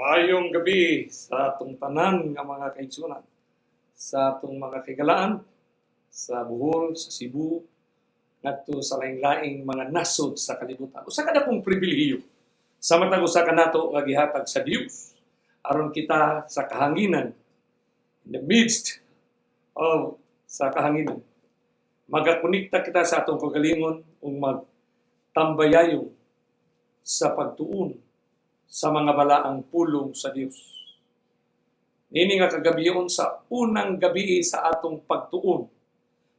Maayong gabi sa atong tanan nga mga kaigsunan, sa atong mga kagalaan, sa Bohol, sa Cebu, ngadto sa laing-laing mga nasod sa kalibutan. Usa ka na pong pribilehiyo sa matag usa ka nato nga gihatag sa Dios aron kita sa kahanginan, in the midst of sa kahanginan, magakonekta kita sa atong kagalingon ug magtambayayon sa pagtuon sa mga balaang pulong sa Dios. Nini nga kagabion sa unang gabi sa atong pagtuon,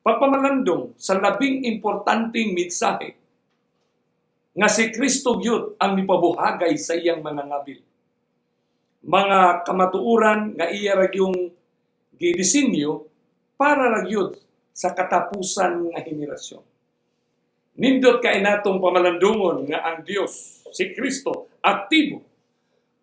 pagpamalandong sa labing importanteng mensahe nga si Kristo gyud ang mipabuhagay sa iyang mga ngabil. Mga kamatuoran nga iya ra yung gidisenyo para ra gyud sa katapusan nga henerasyon. Nindot kay natong pamalandungon nga ang Dios, si Kristo, aktibo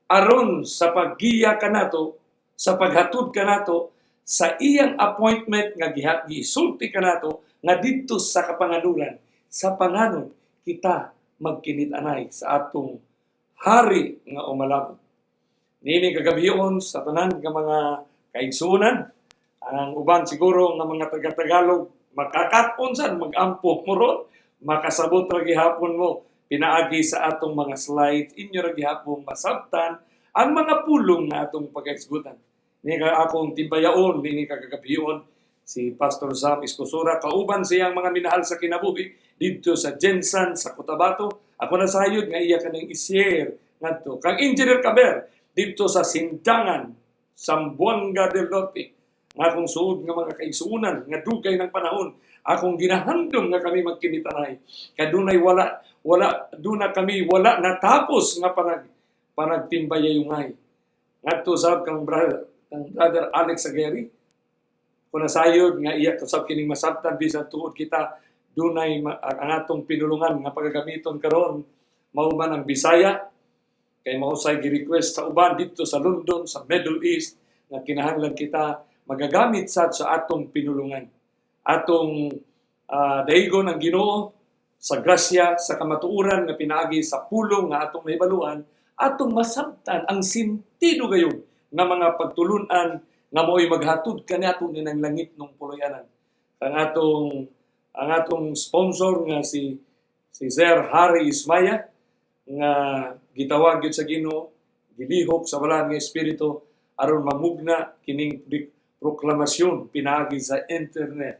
aron sa paggiya kanato, sa paghatod kanato sa iyang appointment nga gisulti kanato nga didto sa kapanganuran, sa panganon kita magkinit-anay sa atong hari nga umalabot. Nini kagabion sa tanan nga mga kaigsunan, ang uban siguro nga mga taga-Tagalog makakaton sad mag-ampo mo ron, makasabot ra gihapon mo pinaagi sa atong mga slides, inyo ra gihapon masabtan ang mga pulong na atong pag-executan. Ni akong timbayaon, ni kagabion, si Pastor Sam Escosura, kauban siyang mga minahal sa kinabuhi dito sa Jensan, sa Cotabato. Ako na sayod nga iya kanang i-share ngadto. Kang Engineer Caber dito sa Sindangan, Zamboanga del Norte. Nga akong suod nga mga kaigsuunan, nga dugay ng panahon, akong ginahandom nga kami magkinitanay. Kadunay wala natapos nga panagtimbayayungay. Ngadto sab kang brother Alex Aguirre, kung nasayod nga iya kasab kining masabtan bisan tuod kita dunay ang atong pinulungan nga pagagamiton karon mao man ang Bisaya, kay mahusay gi-request sa uban dito sa London, sa Middle East, nga kinahanglan kita magagamit sa atong pinulungan. Atong daigon ang Ginoo sa grasya, sa kamatuoran nga pinaagi sa pulong nga atong mahibaluan, atong masabtan ang sentido gayon nga mga pagtulunan nga mo'y maghatod kaniadto ning langit ng puluyanan. Ang atong sponsor nga si Sir Harry Ismaya nga gitawag gyud sa Ginoo, gilihok sa balaan nga espiritu aron mamugna kining proklamasyon pinaagi sa internet,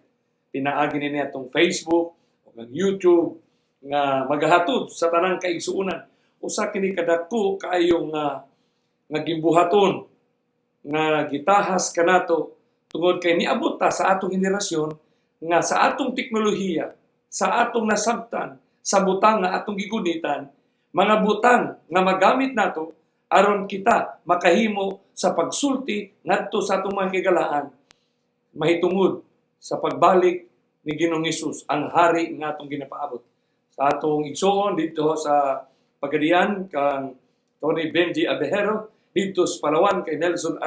pinaagi ni atong Facebook o YouTube nga maghatod sa tanang kaigsuonan. Usa kini kadako kaayo nga gimbuhaton nga gitahas kanato tungod kay niabot ta sa atong henerasyon nga sa atong teknolohiya, sa atong nasabtan, sa butang nga atong gigunitan, mga butang nga magamit nato aron kita makahimo sa pagsulti ngadto sa atong mga kagalaan, mahitungod sa pagbalik ni Ginoong Hesus, ang hari nga atong ginapaabot. Sa atong igsoon dito sa Pagadian kang Tony Benji Abejero, dito sa Palawan kay Nelson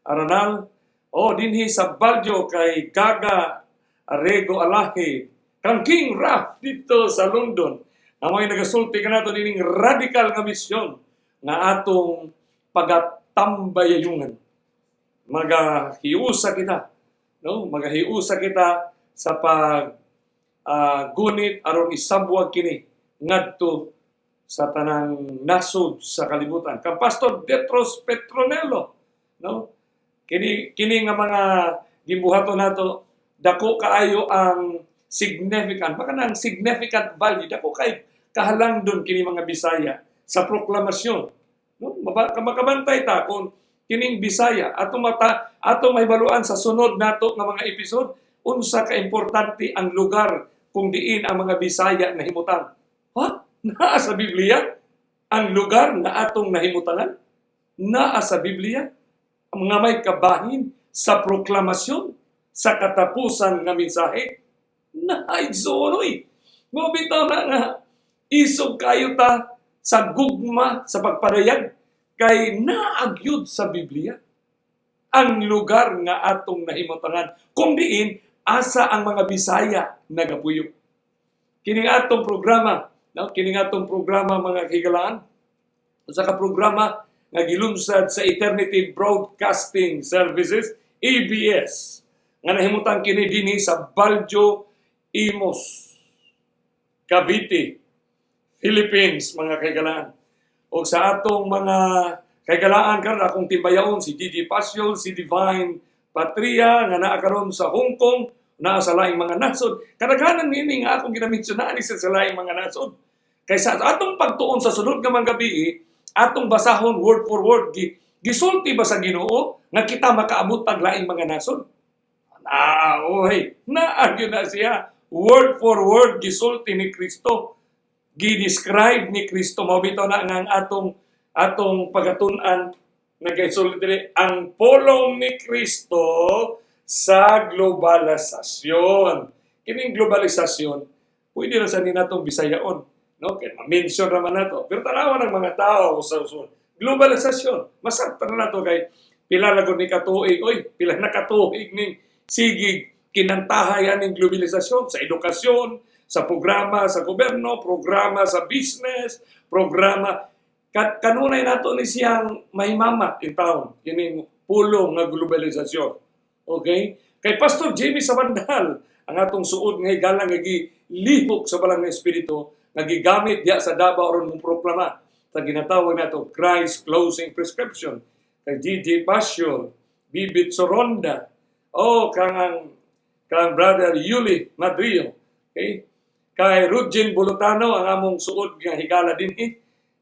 Aranal, o dinhi sa Baljo kay Gaga Arego Alahe, kang King Raf dito sa London. Amoy nagasulti ka nato dining radikal nga misyon nga atong pagatambayayungan. Magahiusa kita, no? Magahiusa kita sa gunit aron isabwag kini ngadto sa tanang nasod sa kalibutan. Kang Pastor Detros Petronello, no? Kini nga mga gimbuhaton nato, dako kaayo ang significant, baka nang significant value, dako kay kahalangdon kini mga Bisaya sa proklamasyon. No? Makabantay ta kung kining Bisaya atong mahibaluan sa sunod nato nga mga episode unsa ka importante ang lugar kung diin ang mga Bisaya nahimutang. Naa sa Biblia ang lugar na atong nahimutangan? Naa sa Biblia ang mga may kabahin sa proklamasyon sa katapusan nga mensahe? Naigsuonoy. Mabitaw na nga isog kayo ta sa gugma sa pagpadayag kay naagyud sa Biblia ang lugar nga atong nahimutangan kung diin asa ang mga Bisaya nagapuyo. Kining atong programa, no? Kining atong programa mga higalaan, sa ka programa nga gilunsad sa Eternity Broadcasting Services, ABS, nga nahimutang kini dinhi sa Baljo, Imos, Cavite, Philippines, mga kaigalaan. O sa atong mga kaigalaan karon akong timbayaon si Gigi Pasio, si Divine Patria nga naa karon sa Hong Kong, naa sa laing mga nasod. Kadaghanan nini nga akong ginamensyonaan sa laing mga nasod. Kaysa atong pagtuon sa sunod nga mga gabi, atong basahon word for word, gisulti ba sa Ginoo nga kita makaabot pag laing mga nasod? Oy, naagyo na siya. Word for word gisulti ni Kristo. Gi-describe ni Kristo, mao bitaw na nga ang atong pagatun-an nagaisulti ang pulong ni Kristo sa globalisasyon. Kining globalisasyon, pwede na sa ninatong Bisayaon, no? Kaya ma-mention naman nato. Pero tanawan ng mga tao sa usun. Globalisasyon, masakta na nato kay pila lagod ni katuig, pila na katuig ning sigig kinantahayan ng globalisasyon sa edukasyon, sa programa sa gobyerno, programa sa business, programa kanunay nato ni siyang mahimama in town, kining pulong nga globalisasyon. Okay? Kay Pastor Jamie Sabandal, ang atong suod nga higala nga gilihok sa balang nga espiritu, nga gigamit diya sa Davao aron mong proklama sa ginatawag nato Christ Closing Prescription. Kay Gigi Pasio, Bibit Soronda, kang Brother Yuli Madrio, okay? Kay Rudjin Bulutano, ang among suod nga higala dinhi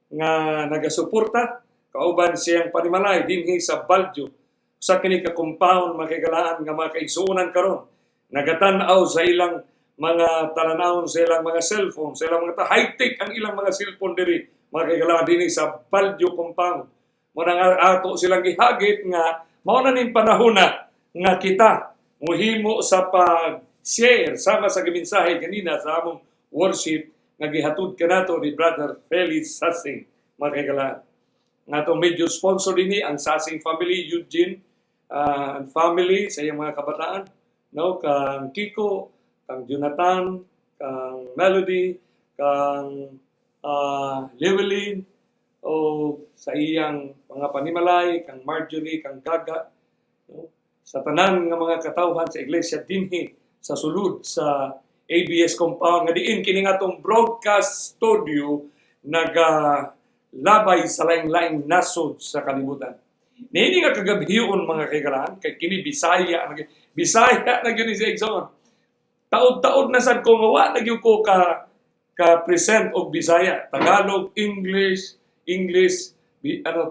nga nagasuporta, kauban siyang panimalay dinhi sa Baljo, sa kini ka compound makigalaan nga mga kaigsuonan karon, nagatan-aw sa ilang mga talanawon sa ilang mga cellphone, sa ilang mga high-tech ang ilang mga cellphone diri mga kaigalaan dinhi sa Baljo compound. Mo nang ato silang gihagit nga mao na ning panahon na nga kita muhimo sa pag-share sama sa gimensahe kanina sa among worship nga gihatod kanato ni Brother Felix Sassing, mga kaigalaan. Nga itong major sponsor din ang Sassing family, Eugene and family sa iyang mga kabataan. No? Kang Kiko, kang Jonathan, kang Melody, kang Llewellyn, o sa iyang mga panimalay, kang Marjorie, kang Gaga. No? Sa tanan nga mga katawhan sa iglesia dinhi sa sulod sa ABS compound nga diin kini nga atong broadcast studio nagalabay sa laing-laing nasod sa kalibutan. Nini nga kagabion mga kaigalaan kay kini Bisaya na gyud si Exxon. Taod-taod na sad ko nga wa na gyud ko ka present og Bisaya, Tagalog, English,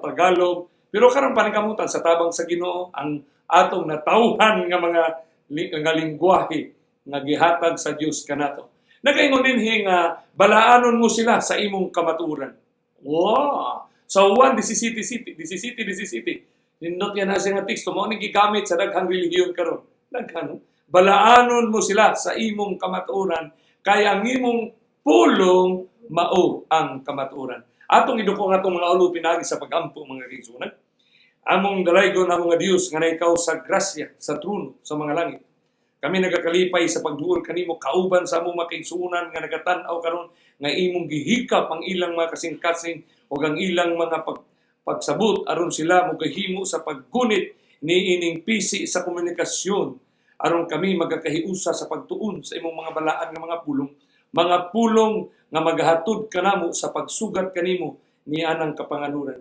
Tagalog. Pero karon paningkamutan sa tabang sa Ginoo ang atong natawhan nga mga lingwahe nga gihatag sa Dios kanato. Nagaingon dinhi nga balaanon mo sila sa imong kamaturan. Wow! Sa 1:17, nindot yan na siya nga teksto mo ni gigamit sa daghang relihiyon karon. Daghan. Balaanon mo sila sa imong kamaturan kaya ang imong pulong mao ang kamaturan. Atong idukong atong mga ulo pinagi sa pagampo mga kaigsuonan. Among dalaygon ang mga Dios nga naikaw sa grasya sa trono sa mga langit. Kami nagakalipay sa pagduol kanimo kauban sa among makaigsuonan nga nagatan-aw karon nga imong gihikap ang ilang mga kasing-kasing ug ang ilang mga pagsabot aron sila mogahimo sa paggunit niining pisi sa komunikasyon aron kami magakahiusa sa pagtuon sa imong mga balaan nga mga pulong nga magahatod kanamo sa pagsugat kanimo ni anang kapanganuran.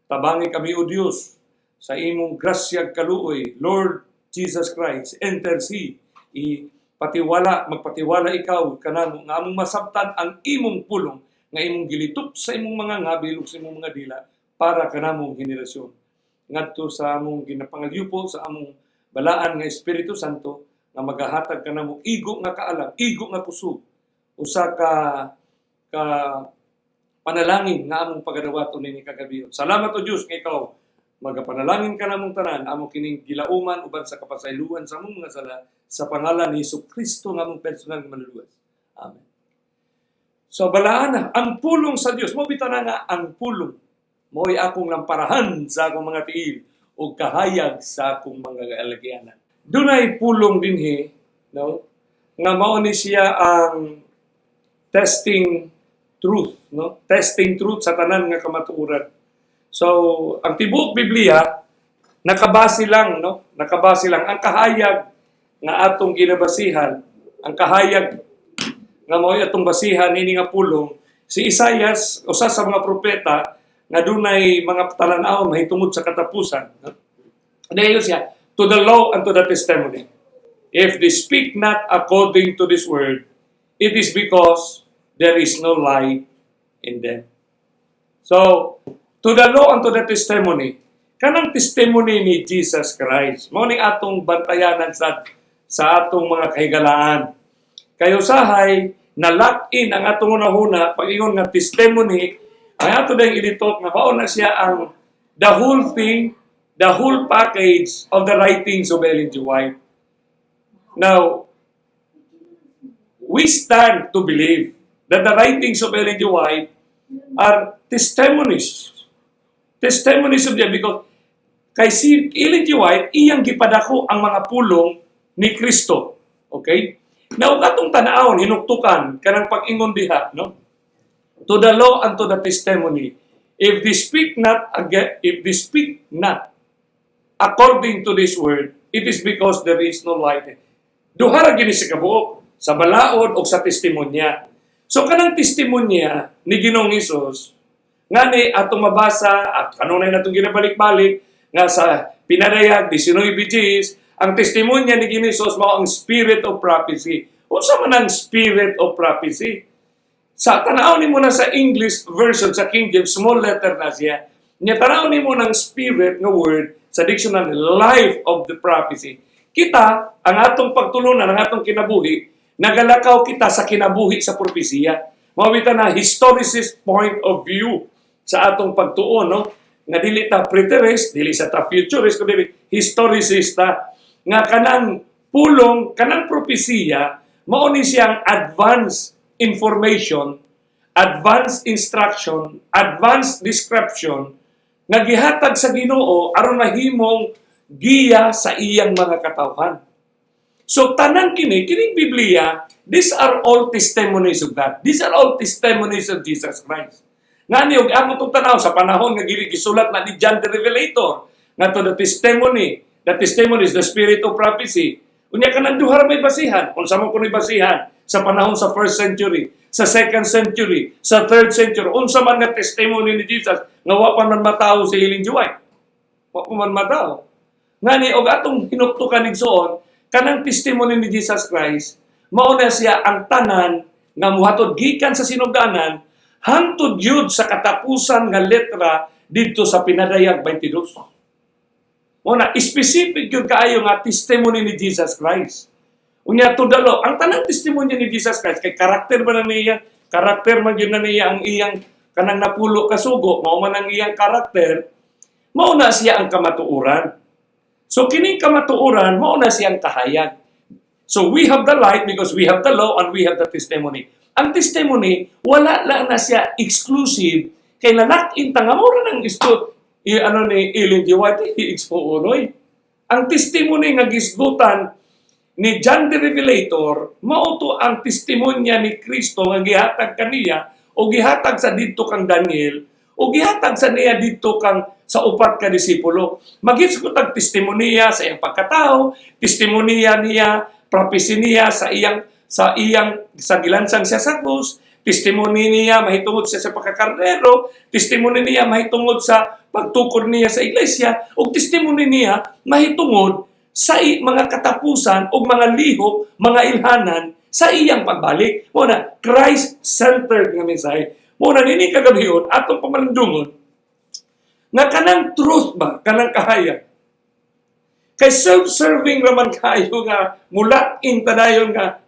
Tabangi kami o Dios sa imong grasya kaluoy, Lord Jesus Christ, intercede, magpatiwala ikaw kanamo nga among masabtan ang imong pulong nga imong gilitop sa imong mga ngabil ug sa imong mga dila para kanamong henerasyon. Ngadto sa among ginapangalyupo sa among balaan nga Espiritu Santo nga magahatag kanamo igo nga kaalam, igo nga kusog, usa ka panalangin nga among pagadawaton nini kagabi. Salamat o Dios nga ikaw magapanalangin ka namong tanan amo kining gilauman uban sa kapasayloan sa among mga sala sa pangalan ni Jesucristo nga among personal nga manluluwas. Amen. So balaan ang pulong sa Dios mo bitana nga ang pulong mo'y akong lamparahan sa akong mga tiil o kahayag sa akong mga kaalagyanan. Dunay pulong dinhi, no? Nga mao ni siya ang testing truth, no? Testing truth sa tanan nga kamatuoran. So, ang tibuok Biblia, nakabase lang, no? Nakabase lang. Ang kahayag nga atong ginabasihan, ang kahayag nga mao atong basihan nini nga pulong, si Isaias, usa sa mga propeta, nga dunay mga talanaw mahitungod sa katapusan. No? Dayon siya, to the law and to the testimony. If they speak not according to this word, it is because there is no light in them. So, to the law and to the testimony, kanang testimony ni Jesus Christ, mao ni atong bantayanan sa atong mga kahigalaan. Kayo sahay, na-lock-in ang atong unahuna, pag-ingon nga testimony, ang ato dahil ilitot nga mao na siya ang the whole thing, the whole package of the writings of Ellen G. White. Now, we stand to believe that the writings of Ellen G. White are testimonies. Testimonies of them because kay si Ellen G. White, iyang gipadako ang mga pulong ni Kristo. Okay? Now, katong tanawon, hinuktukan, kanang pag-ingon diha, no? To the law and to the testimony, if they speak not according to this word, it is because there is no light. Duha ra gini sa kabuok, sa balaod o sa testimonya. So kanang testimonya ni Ginoong Hesus, nga ni atong mabasa at kanunay natong ginabalik-balik nga sa pinadayag 19 Gs, ang testimonya ni Ginoong Hesus mao ang spirit of prophecy. Unsa man ang spirit of prophecy? Sa tanaw ni mo na sa English version sa King James, small letter na siya. Nya tanaw ni mo ng spirit nga word sa dictionary, life of the prophecy. Kita, ang atong pagtulunan, ang atong kinabuhi, nagalakaw kita sa kinabuhi sa propesiya. Mawita na historicist point of view sa atong pagtuon, no? Nga dili ta preterist, dili sa ta futurist, kundi historicist ta. Nga kanang pulong, kanang propesiya, mao ni siyang advanced information, advanced instruction, advanced description nga gihatag sa Ginoo aron mahimong giya sa iyang mga katawhan. So tanan kining Biblia, these are all testimonies of God. These are all testimonies of Jesus Christ. Ngani og amo tong tanaw sa panahon nga gisulat na ni John the Revelator nga to the testimony is the spirit of prophecy. Unya kanang duha may basihan, unsa man kuno basihan sa panahon sa 1st century, sa 2nd century, sa 3rd century, unsa man nga testimony ni Jesus nga wa pa man matawo si Ellen G. White. Wa pa man matawo. Ngani og atong hinuktukan igsoon, kanang testimony ni Jesus Christ, mao na siya ang tanan nga muhatod gikan sa sinugdanan hangtod yud sa katapusan nga letra didto sa pinadayag 22. Una, specific yun kaayo nga testimony ni Jesus Christ. Unya to the law, ang tanang testimony ni Jesus Christ, kay karakter ba na niya, karakter man yun na niya ang iyang kanang napulo kasugo, mao man ang iyang karakter, mao na siya ang kamatuuran. So kining kamatuuran, mao na siya ang kahayag. So we have the light because we have the law and we have the testimony. Ang testimony, wala lang na siya exclusive, kay nalakin tangamura ng isto, ni Ellen G. White, i-expo-unoy. Ang testimony nga gisgutan ni John the Revelator, mauto ang testimonya ni Kristo nga gihatag kaniya o gihatag sa didto kang Daniel o gihatag sa niya didto kang sa upat ka disipulo. Maghisgutag testimonya sa iyang pagkatao, testimonya niya, prophecy niya sa gilansang siya sa krus, testimony niya mahitungod siya sa pagkakarnero, testimony niya mahitungod sa pagtukod niya sa iglesia, o testimony niya mahitungod sa mga katapusan o mga lihok, mga ilhanan sa iyang pagbalik. Muna, Christ-centered nga mensahe. Muna, nini kagabiyon, atong pamalandungon, nga kanang truth ba, kanang kahayag. Kay self-serving raman kayo nga, mula intanayon nga,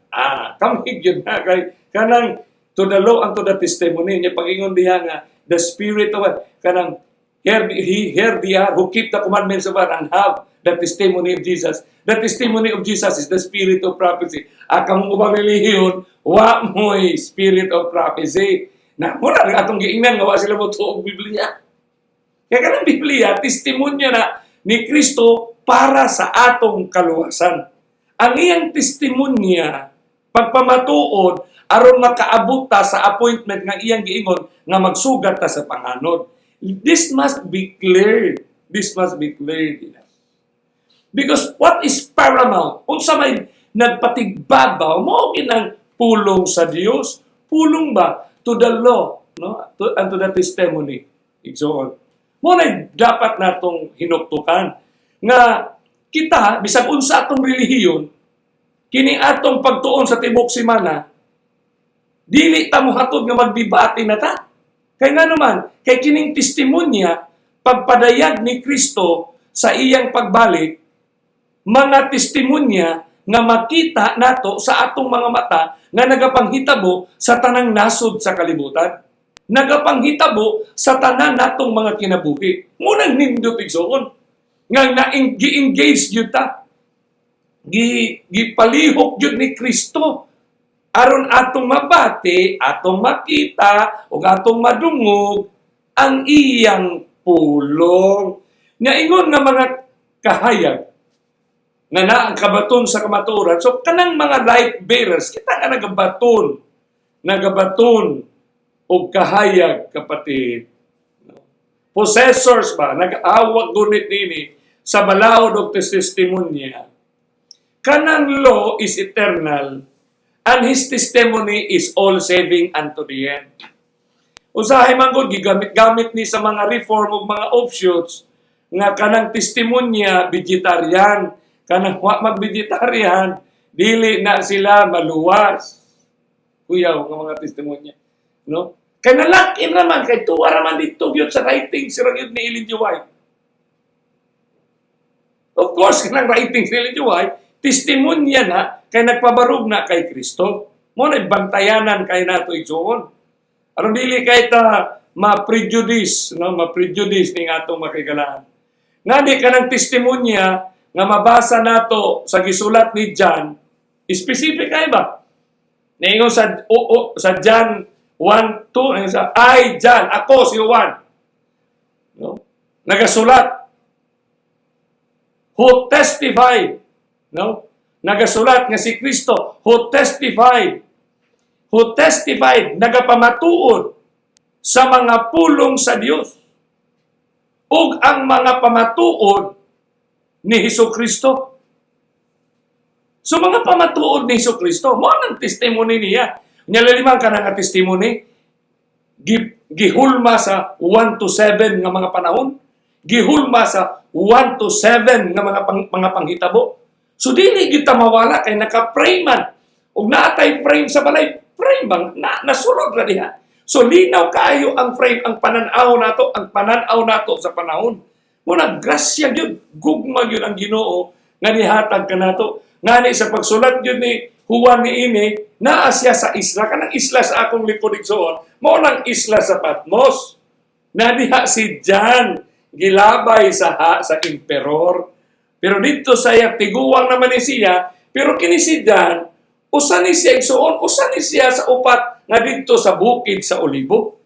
kamig yun na, kay kanang to the law and to the testimony, niya pag-ingon diha nga, the spirit of God, kanang, here they are who keep the commandments of God and have the testimony of Jesus. The testimony of Jesus is the spirit of prophecy. Akang ubang relihiyon, wa mo'y spirit of prophecy. Na, muna, atong giingnan, nga wa sila mo tuog Biblia. Kaya kanang Biblia, testimonya na ni Kristo para sa atong kaluwasan. Ang iyang testimonya, pagpamatuod, aron makaabot ta sa appointment nga iyang giingon nga magsugat ta sa panganod. This must be cleared. This must be cleared in us. Because what is paramount? Unsa may nagpatigbabaw mo kinang pulong sa Dios, pulong ba to the law, no? And to the testimony. Igsoon. Mo na dapat natong hinuktukan nga kita bisag unsa atong relihiyon kini atong pagtuon sa tibok semana dili ta mohatod nga magbibati na ta. Kay nga naman, kay kining testimonya pagpadayag ni Kristo sa iyang pagbalik, mga testimonya nga makita nato sa atong mga mata nga nagapanghitabo sa tanang nasod sa kalibutan. Nagapanghitabo sa tanan natong mga kinabuhi. Munang nindot igsoon nga gi-engage gyud ta. Gipalihok gyud ni Kristo aron atong mabati, atong makita ug atong madungog ang iyang pulong. Nga ingon nga mga kahayag nga naa ang kabaton sa kamatuoran. So kanang mga light bearers kita nga nagabaton og kahayag kapatid. Possessors ba nag-awag gunit nini sa balaod og testimonya. Kanang law is eternal and his testimony is all saving unto the end. Usahay man gud gigamit-gamit ni sa mga reform ug mga offshoots nga kanang testimonya vegetarian, kanang wa mag-vegetarian dili na sila maluwas. Kuyaw nga mga testimonya, no? Kay nalaki naman kay tuwa raman dito gyud sa writing sira gyud ni Ellen G. White. Of course, kanang writing ni Ellen G. White, testimonya na kay nagpabarug na kay Kristo. Mo na bantayanan kay nato igsoon. Aron dili kay ta ma-prejudice, no, ma-prejudice ning atong makigalaan. Ngani kanang testimonya nga mabasa nato sa gisulat ni John, specific kay ba? Ningon sa John 1:2 sa I John, ako si Juan. No? Nagasulat who testified, no? Nagasulat nga si Kristo who testified, nagapamatuod sa mga pulong sa Dios ug ang mga pamatuod ni Hesukristo. So mga pamatuod ni Hesukristo mo nang testimony niya. Nyalalimang ka na nga testimony, gihulma sa 1-7 nga mga panahon, gihulma sa 1-7 nga mga panghitabo. So dili kita mawala kay naka-frame man. Ug naatay frame sa balay, frame bang nasulod ra diha. So linaw kaayo ang frame, ang pananaw nato sa panahon. Muna grasya gyud, gugma gyud ang Ginoo nga nihatag kanato. Ngani sa pagsulat gyud ni Juan niini, naa siya sa isla, kanang isla sa akong likod igsoon, mao nang isla sa Patmos. Nadiha si John gilabay sa emperor. Pero dito saya tiguwang naman ni siya, pero kini si John usa ni siya igsoon, usa ni siya sa upat nga dito sa bukid sa Olibo.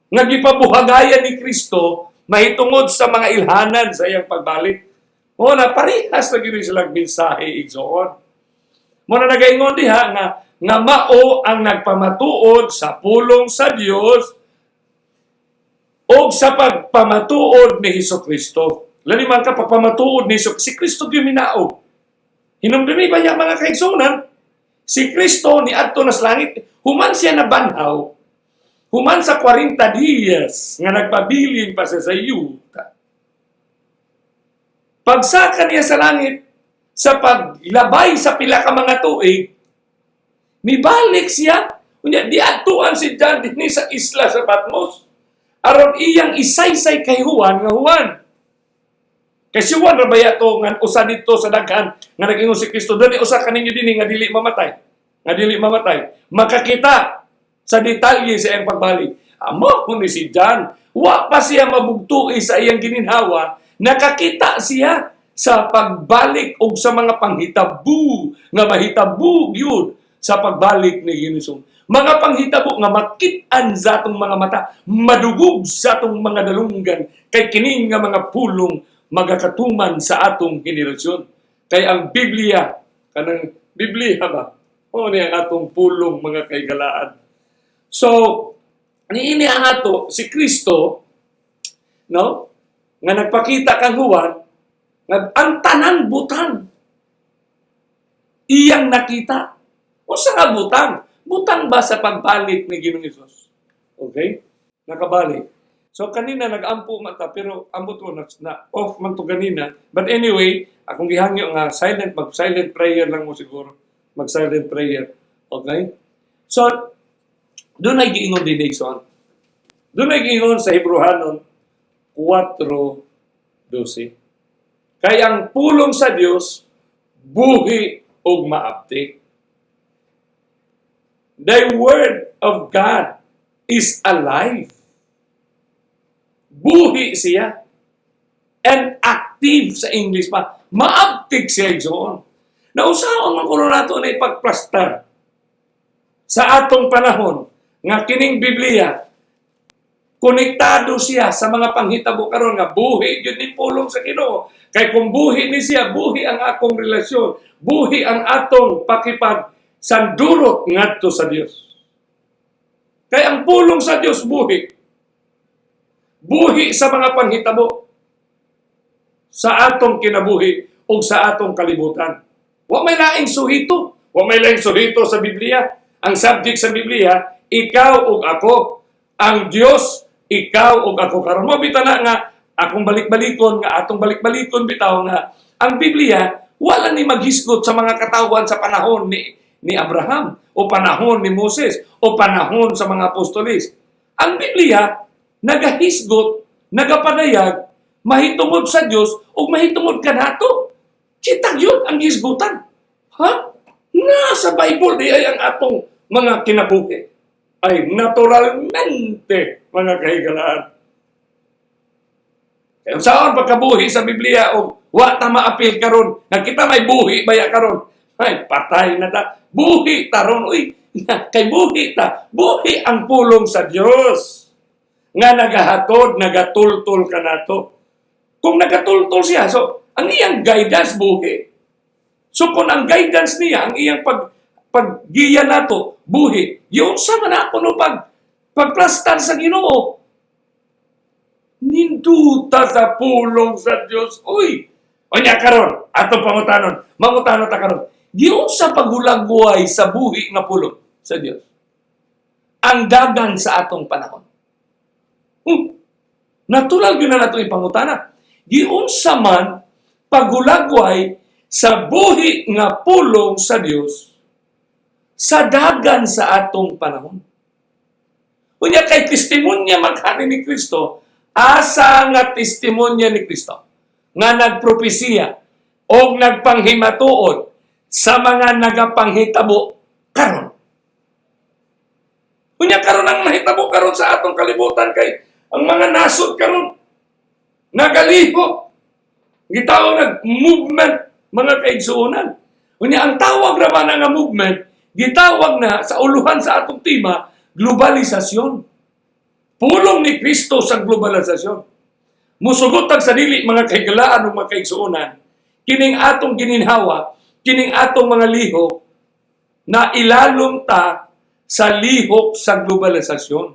Nga gipabuhagayan ni Kristo mahitungod sa mga ilhanan sa iyang pagbalik. O na parehas na gini silang mensahe igsoon. Muna nagaingon diha nga mao ang nagpamatuod sa pulong sa Dios o sa pagpamatuod ni Hesukristo. Laliman ka pagpamatuod ni si Kristo gyud minaog. Hinumdumi ba niya mga kaigsunan? Si Kristo ni adto na sa langit, human siya na banhaw, human sa 40 dias nga nagpabilin pa sa yuta. Pagsaka niya sa langit, sa paglabay sa pila ka mga tuig, mibalik siya. Kunya di atuan si John dinhi sa isla sa Patmos. Aron iyang isaysay kay Juan nga Juan. Kay si Juan rabaya to nga usa dito sa daghan nga nagingon si Kristo dali usa kaninyo dinhi nga dili mamatay. Nga dili mamatay. Makakita sa detalye sa iyang pagbalik. Amo ni si John, wa pa siya mabugtoi sa iyang gininhawa, nakakita siya sa pagbalik o sa mga panghitabo nga mahitabo yun sa pagbalik ni Ginoong. Mga panghitabo nga makit-an sa atong mga mata, madugog sa atong mga dalunggan, kay kining nga mga pulong magakatuman sa atong henerasyon. Kay ang Biblia, kanang Biblia ba? O niya atong pulong mga kaigalaan. So, Niini ang ato si Kristo, no? Nga nagpakita kang Juan, nga ang tanan butang iyang nakita. O sa nga butang? Butang ba sa pagbalik ni Ginoong Hesus? Okay? Nakabalik. So kanina nag-ampo mata pero ambot ko na off man to kanina. But anyway, akong gihangyo nga mag-silent prayer lang mo siguro. Mag-silent prayer. Okay? So, doon ay giingon din Dixon. Doon ay giingon sa Hebrehanon 4:12. Kaya ang pulong sa Dios buhi ug maabtik. The word of God is alive. Buhi siya. And active sa English pa. Maabtik siya igsoon. Nausaon man kuno nato na ipagplastar sa atong panahon nga kining Biblia konektado siya sa mga panghitabo karon nga buhi gyud ni pulong sa Ginoo. Kay kung buhi ni siya, buhi ang akong relasyon, buhi ang atong pakipag sandurot ngadto sa Dios. Kay ang pulong sa Dios buhi. Buhi sa mga panghitabo sa atong kinabuhi o sa atong kalibutan. Wa may laing suhito. Wa may laing suhito sa Biblia. Ang subject sa Biblia, ikaw ug ako. Ang Dios, ikaw ug ako. Karon mo bitaw na nga akong balik-balikon nga atong balik-balikon bitaw nga ang Biblia wala ni maghisgot sa mga katawan sa panahon ni Abraham o panahon ni Moses o panahon sa mga apostolis. Ang Biblia nagahisgot, nagapanayag, mahitungod sa Dios o mahitungod kanato. Kita yun ang hisgutan. Ha? Nasa Bible di ay ang atong mga kinabuhi ay naturalmente mga kahigalaan. Kaya saan pagkabuhi sa Biblia o wa ta maapil karon, nakita may buhi baya karon. Ay patay na ta. Buhi taron uy. Kay buhi ta. Buhi ang pulong sa Dios. Nga nagahatod, nagatultol ka nato. Kung nagatultol siya, so ang iyang guidance buhi. So kung ang guidance niya, ang iyang paggiya nato, buhi, yung sa man ako no pagplastar sa Ginoo. Ninduta sa pulong sa Dios. Uy, o niya karon, atong pangutanon, mangutanon ta karon. Yung sa pagulagway sa buhi nga pulong sa Dios. Ang dagan sa atong panahon. Natural yun na nato ipangutana. Giunsa man pagulagway sa buhi nga pulong sa Dios sa dagan sa atong panahon. Unya kay testimonya magkani ni Kristo, asa nga testimonya ni Kristo nga nagpropesiya o nagpanghimatuod sa mga nagapanghitabo karon. Unya karon ang mahitabo karon sa atong kalibutan kay ang mga nasod karon nagaliho. Gitawag nag movement mga kaigsuonan. Unya ang tawag ra man nga movement gitawag na sa uluhan sa atong tema globalisasyon. Pulong ni Kristo sa globalisasyon. Musugot sa dili mga kahigalaan ug mga kaigsuonan kining atong gininhawa, kining atong mga liho na ilalom ta sa lihok sa globalisasyon.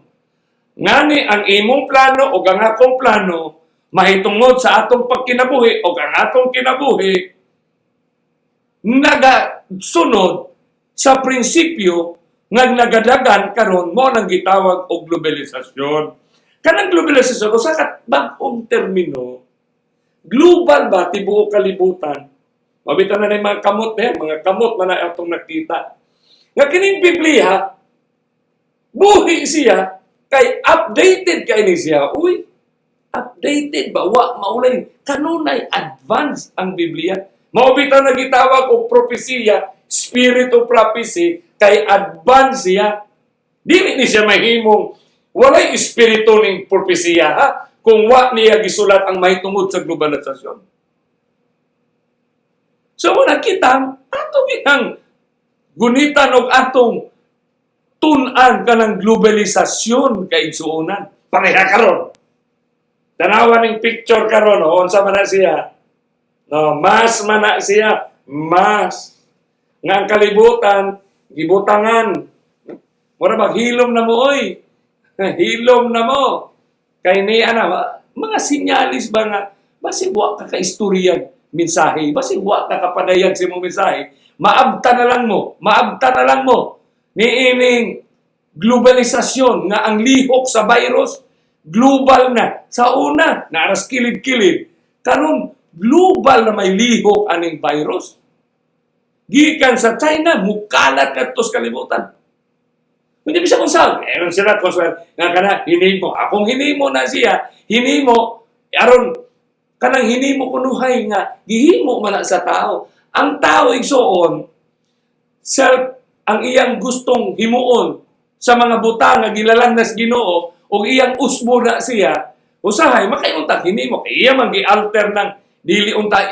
Ngani ang imong plano o ang akong plano mahitungod sa atong pagkinabuhi o ang atong kinabuhi nagasunod sa prinsipyo nga nagadagan karon mo nang gitawag og globalisasyon. Kanang globalisasyon usa ka bag-ong termino. Global ba tibuok kalibutan? Mabitan na mga kamot mga kamot man na atong nakita. Nga kining Biblia buhi siya kay updated kay ni siya. Uy, updated ba? Wa maulay kanunay advance ang Biblia. Maubitaw na gitawag og propesiya, spirit of prophecy, kay advance siya. Dili ni siya mahimong walay espiritu ning propesiya ha kung wa niya gisulat ang mahitungod sa globalisasyon. So muna kita atong inang gunitan og atong tun-an kanang globalisasyon kay igsuonan. Pareha karon. Tanawan ning picture karon unsa man na siya. No, mas man na siya, mas nga ang kalibutan gibutangan. Mura maghilom na mo oy. Hilom na mo. Kay ni mga sinyalis ba nga, basi wa ka ka-istoryag mensahe, basi wa ka kapadayag sa mong mensahe, maabta na lang mo, niining globalisasyon nga ang lihok sa virus, global na. Sa una, naras kilid-kilid. Karon global na may lihok aning virus. Gikan sa China, mukalat kadto sa kalibutan. Hindi bisa kung saan. Meron sila konswel nga kana hinimo. Akong hinimo na siya, hinimo aron kanang hinimo kunuhay nga gihimo man na sa tao. Ang tao igsuon self ang iyang gustong himuon sa mga butang nga gilalangnas Ginoo o iyang usbo na siya, usahay makayunta hinimo kay iya man gi-alter ng dili unta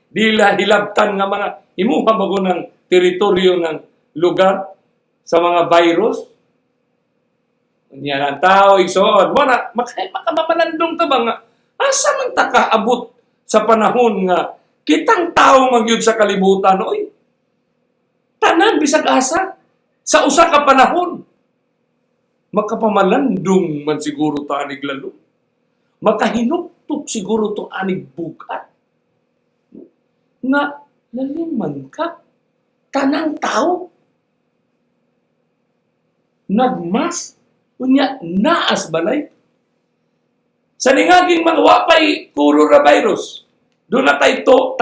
dila hilabtan nga mga himuha bago ng teritoryo ng lugar sa mga virus. Yan ang tao igsoon mo na makamalandong ta ba nga asa man ta kaabot sa panahon nga kitang tao magyud sa kalibutan oy tanan bisag asa sa usa ka panahon makapamalandong man siguro ta anig lalo, makahinuktok siguro to anig bugat nga laliman ka tanang tao nagmas unya naas balay sa ningaging mga wapay coronavirus doon na tayo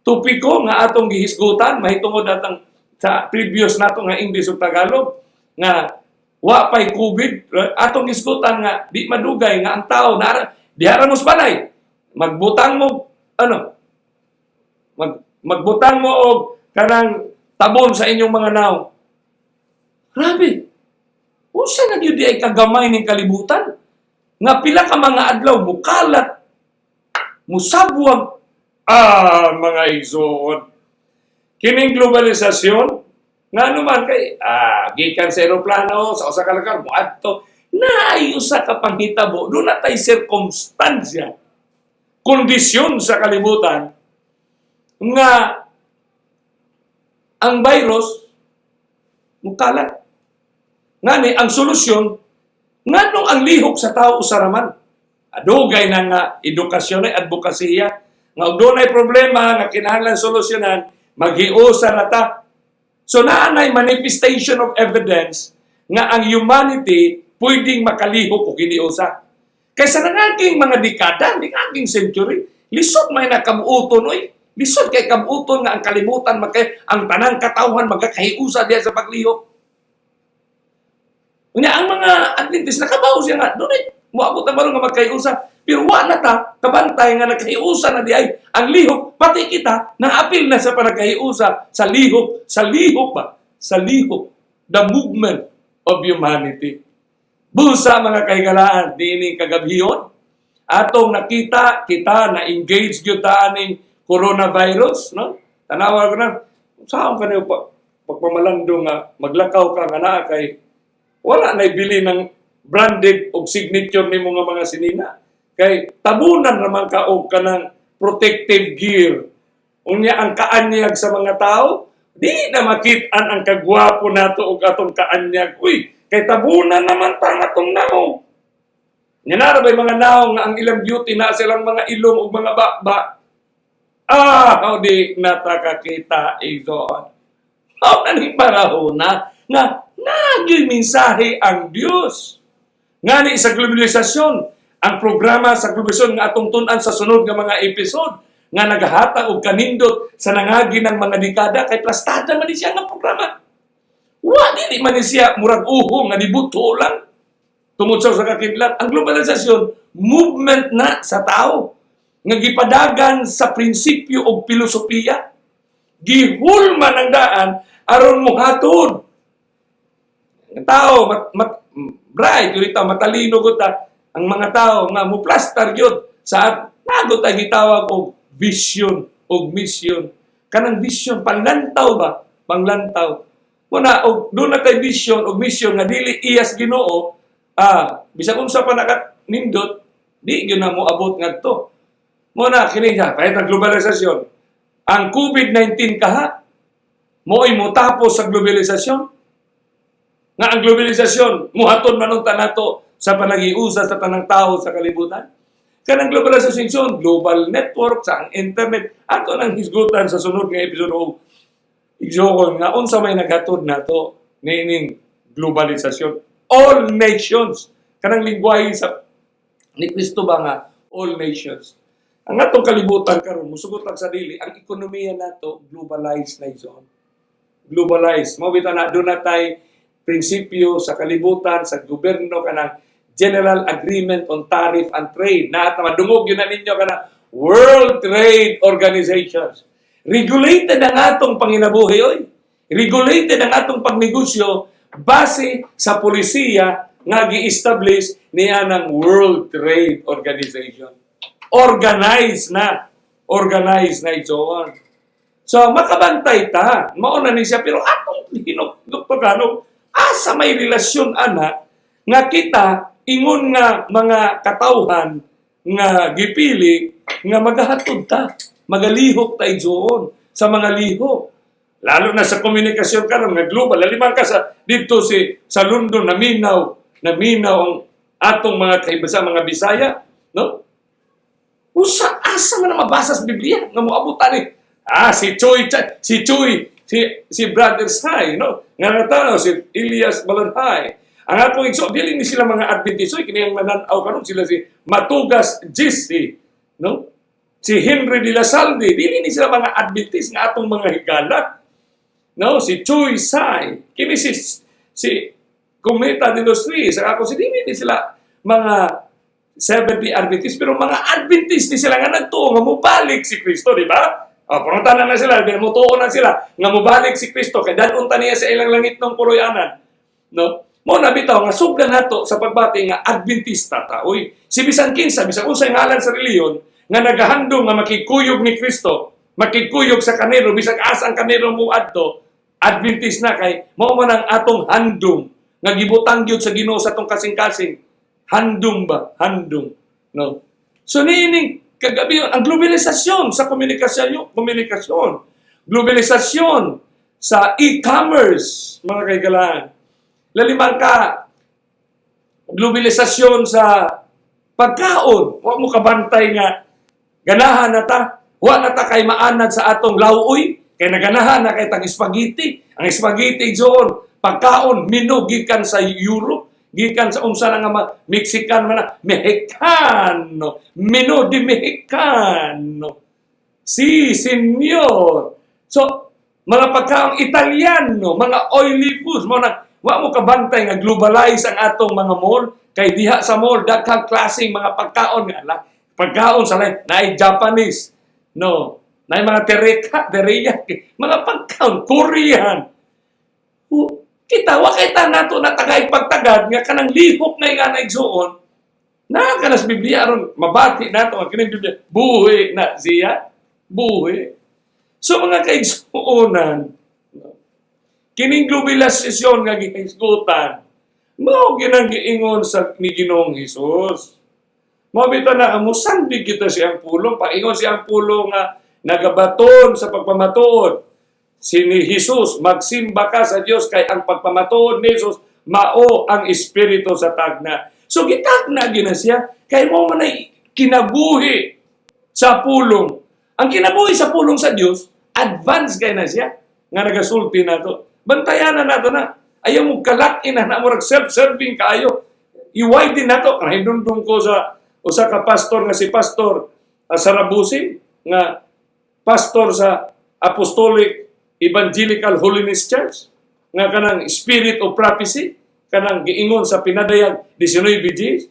tupiko nga atong gihisgutan mahitungod atang sa previous nato nga English ug Tagalog nga wapay COVID atong hisgutan nga di madugay nga ang tao na dihara mo balay magbutang mo magbutang mo og kanang tabon sa inyong mga naw. Grabe. Unsa na gyud ay kagamay ning kalibutan? Nga pila ka mga adlaw mukalat, musabwag, mga igsoon. Kining globalisasyon, nga naman kay, gikan sa aeroplano, sa usa ka lugar, muadto, naay usa ka panghitabo, doon na tay sirkumstansya, kondisyon sa kalibutan, nga ang virus, mukalat. Ngani ang solusyon nganong ang lihok sa tao usaraman. Adugay na nga edukasyon ay advokasya nga og dunay problema nga kinahanglan solusyonan maghiusa na ta. So naanay manifestation of evidence nga ang humanity pwedeng makalihok og hiniusa. Kaysa nangaging mga dekada, nangaging century, lisod may nakabuuton oy. Lisod kay kabuuton nga ang kalibutan ang tanang katawhan magakahiusa diha sa paglihok. Unya ang mga Adventist nakabaw siya nga doon moabot na baro nga magkaiusa pero wa na ta kabantay nga nagkaiusa na di ay ang lihok pati kita naapil na sa panagkaiusa sa lihok the movement of humanity. Busa mga kaigalaan diining kagabhiyon atong nakita kita na engage gyud ta aning coronavirus no tanawa ko na saan kaniyo pagpamalandong nga maglakaw ka nga naa kay wala na ibili ng branded o signature ni mga sinina. Kay tabunan naman ka og kanang protective gear. Unya ang kaanyag sa mga tao, di na makit-an ang kagwapo nato og atong kaanyag. Uy, kay tabunan naman ta natong naong. Nyanara ba'y mga naong nga ang ilang beauty na silang mga ilong o mga bakba. Di natakakita isoon. Naning panahon na nagyoy mensahe ang Dios. Ngani sa globalisasyon, ang programa sa globalisasyon nga atong tun-an sa sunod nga mga episode nga nagahata og kanindot sa nangagi ng mga dekada kay plastada man siya nga programa. Wa dili man siya murag uho nga dibuto lang. Tungod sa kakidlat, ang globalisasyon movement na sa tao nga gipadagan sa prinsipyo o filosofiya. Gihulman ang daan aron mohatod ang tao bright yun ito, matalino ko ta ang mga tao nga muplastar yun sa nagot ay gitawag og vision og mission kanang vision panglantaw muna og doon na kay vision og mission nga dili iyas Ginoo bisag unsa pa nakanindot di gyud na mo abot ngadto muna kini kahit ang globalisasyon ang COVID-19 kaha mo'y motapos sa globalisasyon nga ang globalisasyon muhaton manunta nato sa panagiusa sa tanang tao sa kalibutan. Kanang globalisasyon, global network sa ang internet, ato nang hisgutan sa sunod nga episode o igsoon nga unsa may naghatod nato niining globalisasyon. All nations, kanang lingwahe sa ni Kristo ba nga all nations. Ang atong kalibutan karon musugot lang sa dili, ang ekonomiya nato globalized na zone. Globalized. Mao bitaw na do na tay prinsipyo sa kalibutan sa gobyerno kanang General Agreement on Tariff and Trade. Na madungog yun na ninyo ka na World Trade Organizations. Regulated ang atong panginabuhi, oy. Regulated ang atong pagnegosyo base sa polisiya nga gi-establish niya ng World Trade Organization. Organized na. Organized na ito. So, makabantay ta. Mauna ni siya. Pero atong hinugtugano, asa may relasyon, ana, nga kita ingon nga mga katawhan nga gipili nga magahatod ta, magalihok ta igsoon sa mga lihok. Lalo na sa komunikasyon karon nga global. Lalimang ka sa dito sa London naminaw ang atong mga kaibasa mga Bisaya, no? Usa asa man mabasa sa Biblia nga moabutan ni si Brother Sai, no? Nga natanaw si Elias Balanhay. Ang atong igso, dili ni sila mga Adventist, kini ang mananaw karon sila si Matugas Gisi, no? Si Henry de la Salde, dili ni sila mga Adventist nga atong mga higala. No, si Chuy Sai, kini si Cometa de los Rios, ako si dili ni sila mga 70 Adventist, pero mga Adventist ni sila nga nagtuo nga mobalik si Kristo, di ba? Prontanan na sila, binamutuo na sila nga mobalik si Kristo kay dadunta niya sa ilang langit ng puloy-anan, no? Mo na bitaw nga sugdan nato sa pagbati nga Adventista ta. Uy, si bisan kinsa bisan unsay ngalan sa reliyon nga nagahandom nga makikuyog ni Kristo, makikuyog sa kanero bisan asa ang kanero mo adto, Adventist na kay mao man ang atong handom nga gibutang gyud sa Ginoo sa atong kasing-kasing. Handom ba? Handom, no? So niining kagabi ang globalisasyon sa komunikasyon, globalisasyon sa e-commerce, mga kaigalaan. Lalimang ka, globalisasyon sa pagkaon. Huwag mo kabantay nga, ganahan na ta. Huwag na ta kay maanad sa atong lauoy. Kaya naganahan na kay tag spaghetti. Ang spaghetti doon, pagkaon, mino, gikan sa Europe, gikan sa unsa na nga Mexican man na, Mexicano, mino di Mexicano. Si, senyor. So, mga pagkaon Italiano, mga oily foods, mga wa mo kabantay nga globalize ang atong mga mall kay diha sa mall daghang klaseng mga pagkaon nga pagkaon sa naay Japanese, no, naay mga teriyaki, mga pagkaon Korean. Kita wa kay ta nato na tagay pagtagad nga kanang lihok nga naigsuon na kanas Biblia aron mabati nato ang kining Biblia buhi na siya buhi. So mga kaigsuonan, kining globalisasyon nga gihisgutan, mao ginang giingon sa ni Ginoong Hesus. Mao bitaw na amusan di kita siyang pulong, paingon siyang pulong nga nagabaton sa pagpamatuod. Si ni Hesus, magsimba ka sa Dios kay ang pagpamatuod ni Hesus mao ang espiritu sa tagna. So gitagna gina siya kay mao man ay kinabuhi sa pulong. Ang kinabuhi sa pulong sa Dios, advance kay na siya nga nagasulti nato. Bantayan na nato na. Ayaw mo kalakin na murag self-serving kayo. Iway din nato. Nahindundong ko sa usa ka pastor nga si Pastor Sarabusin nga pastor sa Apostolic Evangelical Holiness Church nga kanang Spirit of Prophecy kanang giingon sa pinadayag 19 BGs.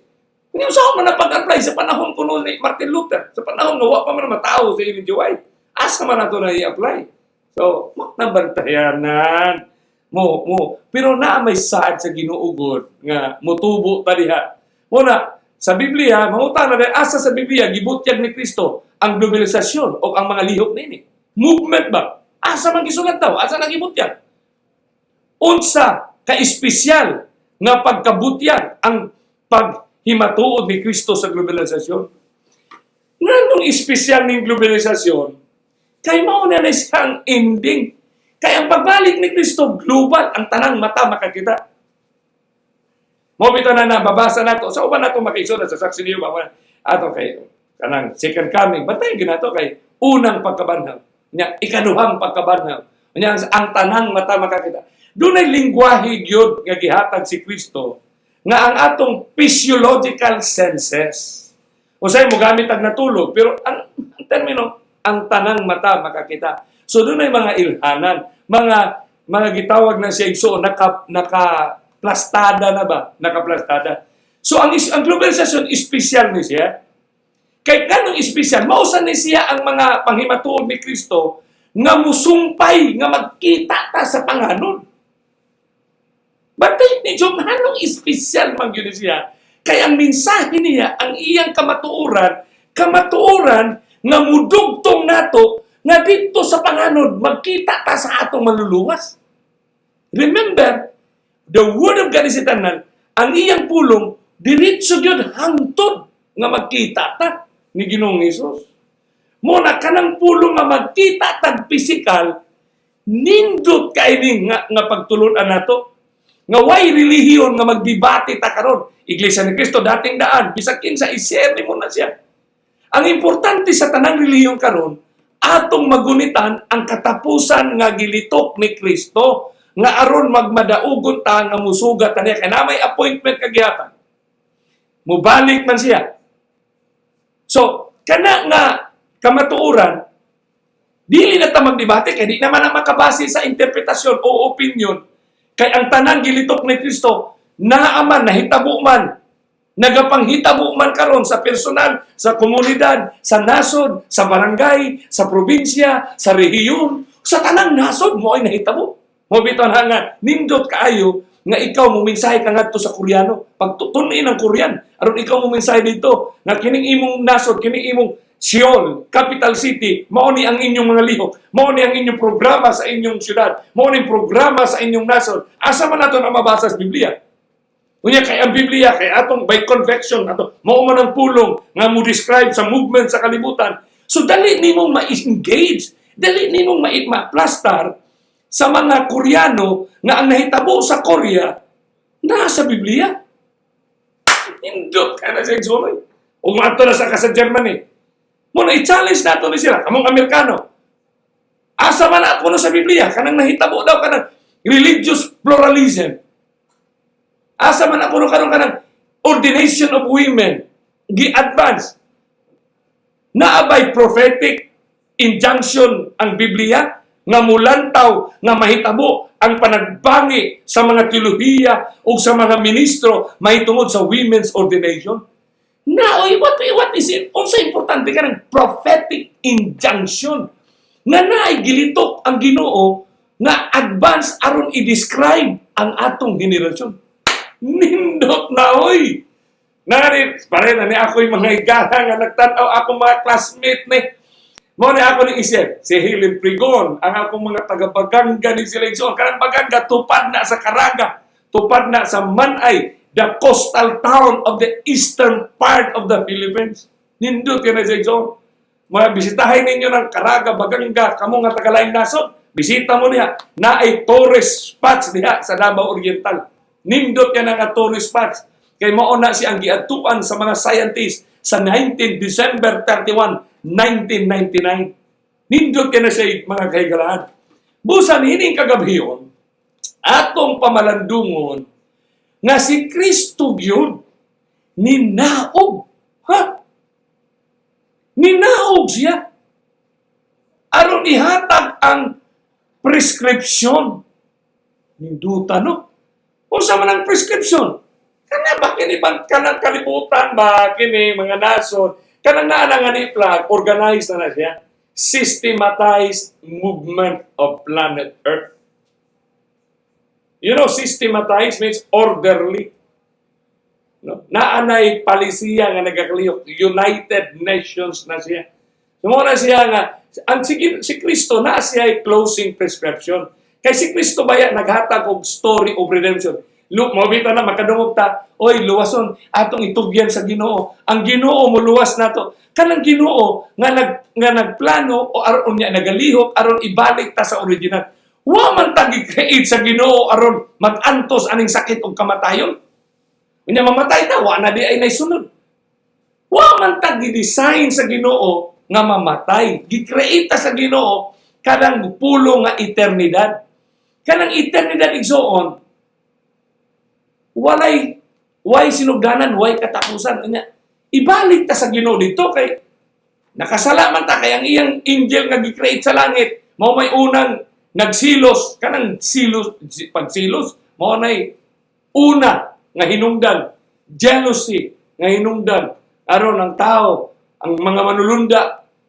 Kung saan man napag-apply sa panahon kuno ni Martin Luther, sa panahon nga wa pa man matao sa Ellen G. White, asa man nato na i-apply? So, nabantayanan mo. Pero na may saad sa ginuugod nga mutubo ta diha. Muna, sa Biblia, mangutan na asa sa Biblia, gibutyag ni Kristo ang globalisasyon o ang mga lihok nini. Movement ba? Asa man gisulat daw? Asa na gibutyag? Unsa ka-espesyal nga pagkabutyag ang paghimatuod ni Kristo sa globalisasyon? Nganong espesyal ning globalisasyon? Kay mao na siyang ending. Kaya ang pagbalik ni Kristo global, ang tanang mata makakita. Mo bitaw na nababasa nato sa uban nato makisod sa saksi niyo ba ato kay kanang second coming. Bantay ginato kay unang pagkabanhaw. Nya ikaduhang pagkabanhaw. Nya ang tanang mata makakita. Dunay lingwahe gyud nga gihatag si Kristo nga ang atong physiological senses. Usay mo gamit ang natulog pero ang termino ang tanang mata makakita. So dunay mga ilhanan, mga gitawag na siya igsoon nakaplastada na ba? Nakaplastada. So ang globalisasyon espesyal ni siya. Kay kanong espesyal, mausan ni siya ang mga panghimatuod ni Kristo nga musumpay nga magkita ta sa panganon. Batay ni John, anong espesyal man yun siya? Kaya ang mensahe niya, ang iyang kamatuoran nga mudugtong nato nga dito sa panganod, magkita ta sa atong maluluwas. Remember, the Word of God is eternal. Ang iyang pulong, diretso yun hangtod nga magkita ta ni Ginoong Hesus. Muna kanang pulong nga magkita tag pisikal, nindot kaini nga pagtulunan nato. Nga way relihiyon nga magdebate ta karon. Iglesia ni Cristo dating daan, bisag kinsa i-share mo na siya. Ang importante sa tanang relihiyon karon, atong magunitan ang katapusan nga gilitok ni Kristo nga aron magmadaugon ta nga musugat ta niya kay na may appointment kagihatan. Mubalik man siya. So, kana nga kamatuoran, dili na ta magdebate kay di naman na makabase sa interpretasyon o opinion. Kay ang tanang gilitok ni Kristo, naaman, nahitabo man, nagapanghitabo man karon sa personal, sa komunidad, sa nasod, sa barangay, sa probinsya, sa rehiyon, sa tanang nasod mo ay nahitabo. Mo biton nga nindot kaayo nga ikaw mo mensahe ka ngadto sa Koreano. Pag tutunin ang Korean, aron ikaw mo mensahe dito nga kining imong nasod, kining imong Seoul, capital city, mao ni ang inyong mga lihok, mao ni ang inyong programa sa inyong syudad, mao ni programa sa inyong nasod. Asa man nato na mabasa sa Biblia? Unya kay ang Biblia kay atong by convection ato mao man ang pulong nga mo describe sa movement sa kalibutan. So dali nimo ma-engage, dali nimo ma-plastar sa mga Koreano nga ang nahitabo sa Korea nasa Biblia. Indot ka na sa exonoy. O ato na sa Germany. Muna i-challenge nato ni sila, kamong Amerikano. Asa man ako na sa Biblia, kanang nahitabo daw kanang religious pluralism. Asa man ako na kanang ordination of women, gi-advance. Naabay prophetic injunction ang Biblia, nga mulantaw, nga mahitabo ang panagbangi sa mga teolohiya o sa mga ministro mahitungod sa women's ordination. Now, what is it? Unsa importante ka ng prophetic injunction nga naay gilitok ang Ginoo nga advance aron i-describe ang atong henerasyon. Nindot na, oy! Nari, pare na ni ako'y mga igala nga nagtanaw akong mga classmate ni. Mo ni ako ni isip, si Helen Prigon, ang akong mga taga-Baganga ni Seleksyon. Kanang Baganga, tupad na sa Caraga, tupad na sa Manay, the coastal town of the eastern part of the Philippines. Nindot ka na sa Exxon. Mga bisitahin ninyo ng Caraga, Baganga, kamo nga tagalaing nasod. Bisita mo niya, na ay tourist spots niya sa Davao Oriental. Nindot ka na nga tourist spots. Kay mauna siyang giadtuan sa mga scientists sa 19 December 31, 1999. Nindot ka na siya mga kahigalaan. Busan hining kagabhiyon, atong pamalandungon, nga si Kristo yun, ninaog. Ha? Ninaog siya. Aron ihatag ang prescription. Ninduta, no? O sa manang prescription? Kana ba kinibang kanang kalibutan ba, kini mga nason, kanang naalangan ni flag, organized na siya. Systematized movement of planet Earth. You know, systematized means orderly. No? Naanay palisiya nga nagakalihok. United Nations na siya. Sumuna siya nga, si Kristo na siya ay closing prescription. Kay si Kristo ba yan, naghatag og story of redemption. Mabita na, makadungog ta, oy, luwason, atong itugyan sa Ginoo. Ang Ginoo mo luwas na to. Kanang Ginoo nga nagplano o aron niya nagalihok, aron ibalik ta sa original. Wa man tagi create sa Ginoo aron mag-antos aning sakit ug kamatayon. Unya mamatay ta, wa na di ay naisunod. Wa man ta gi-design sa Ginoo nga mamatay. Gi-create sa Ginoo kanang pulo nga eternidad. Kanang eternidad igsoon, way sinugdanan, way katapusan. Unya, ibalik ta sa Ginoo dito kay nakasalaman ta kay ang iyang angel nga gi-create sa langit. Mao may unang nagsilos, kanang silos, pagsilos, mao nay una nga hinungdan, jealousy nga hinungdan aron ang tao, ang mga manulunda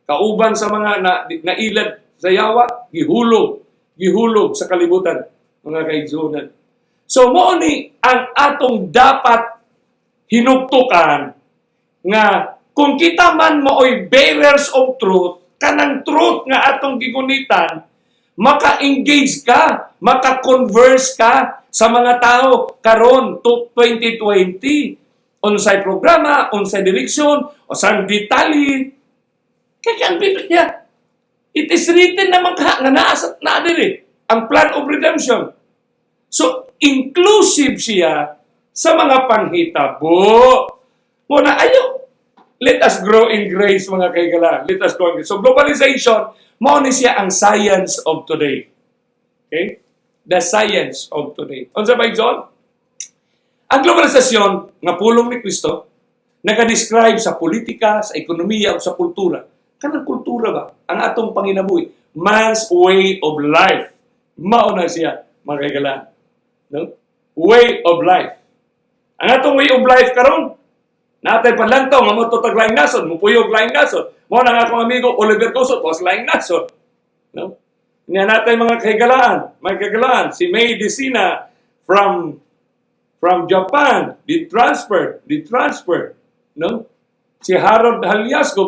kauban sa mga nailad sa yawa, gihulog sa kalibutan, mga kaigsunan. So mao ni ang atong dapat hinugtukan nga kung kita man mooy bearers of truth, kanang truth nga atong gigunitan, maka-engage ka, maka-converse ka sa mga tao karon to 2020. Unsay programa, unsay direksyon, o saan detalye. Kaya ang Biblia, it is written naman ka nga na diri ang plan of redemption. So, inclusive siya sa mga panghitabo. Muna, let us grow in grace, mga kaigalan. Let us grow in grace. So, globalization, mao ni siya ang science of today. Okay? The science of today. Unsa ba John? Ang globalisasyon nga pulong ni Kristo naka-describe sa politika, sa ekonomiya o sa kultura. Kanang kultura ba? Ang atong panginabuhi. Man's way of life. Mao na siya, mga kaigalan. No? Way of life. Ang atong way of life karon, natay panlantaw nga mo tutag laing nasod, mupuyog laing nasod. Mao na nga akong amigo Oliver Cosot, was laing nasod. No? Niya natay mga kaigalaan, si May Decina from Japan, di transfer, no? Si Harold Haliasco,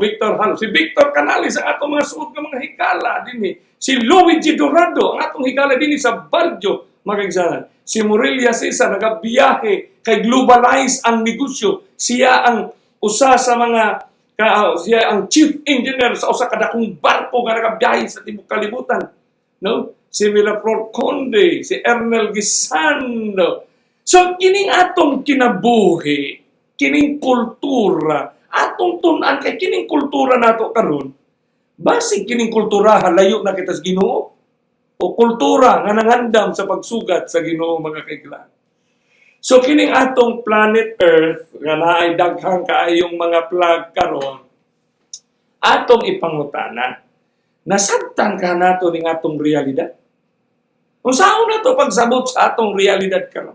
si Victor Canales, ang atong mga suot ng mga higala din. Si Luigi Dorado, ang atong higala din sa Baguio, magagsanan. Si Morelia Cesar, nagabiyahe, kay globalize ang negosyo. Siya ang usa sa mga, siya ang chief engineer sa usa kadakong barko nga nagabiyahe sa tibok kalibutan. No? Si Milaflor Conde, si Ernel Gisando. So, kining atong kinabuhi, kining kultura, atong tunan kay kining kultura nato karon, basig kining kultura halayo na kita sa Ginoo o kultura nga nangandam sa pagsugat sa Ginoo, mga kaibigan. So kining atong planet Earth nga naay daghang kaayong mga plug karon, atong ipangutana, nasabtan ka nato ning atong realidad? Unsaon na to pagsabot sa atong realidad karon?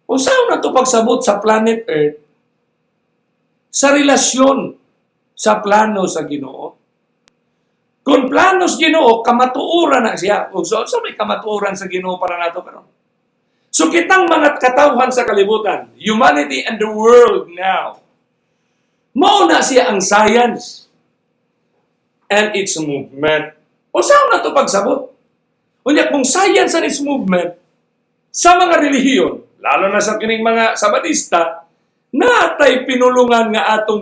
Unsaon na to pagsabot sa planet Earth sa relasyon sa plano sa Ginoo? Kung plano sa Ginoo, kamatuoran na siya. So may kamatuoran sa Ginoo para nato karon. So kitang mga katawhan sa kalibutan, humanity and the world now, mao na siya ang science and its movement. Unsaon na to pagsabot? Unya kung science and its movement sa mga relihiyon, lalo na sa kining mga Sabatista, natay pinulungan nga atong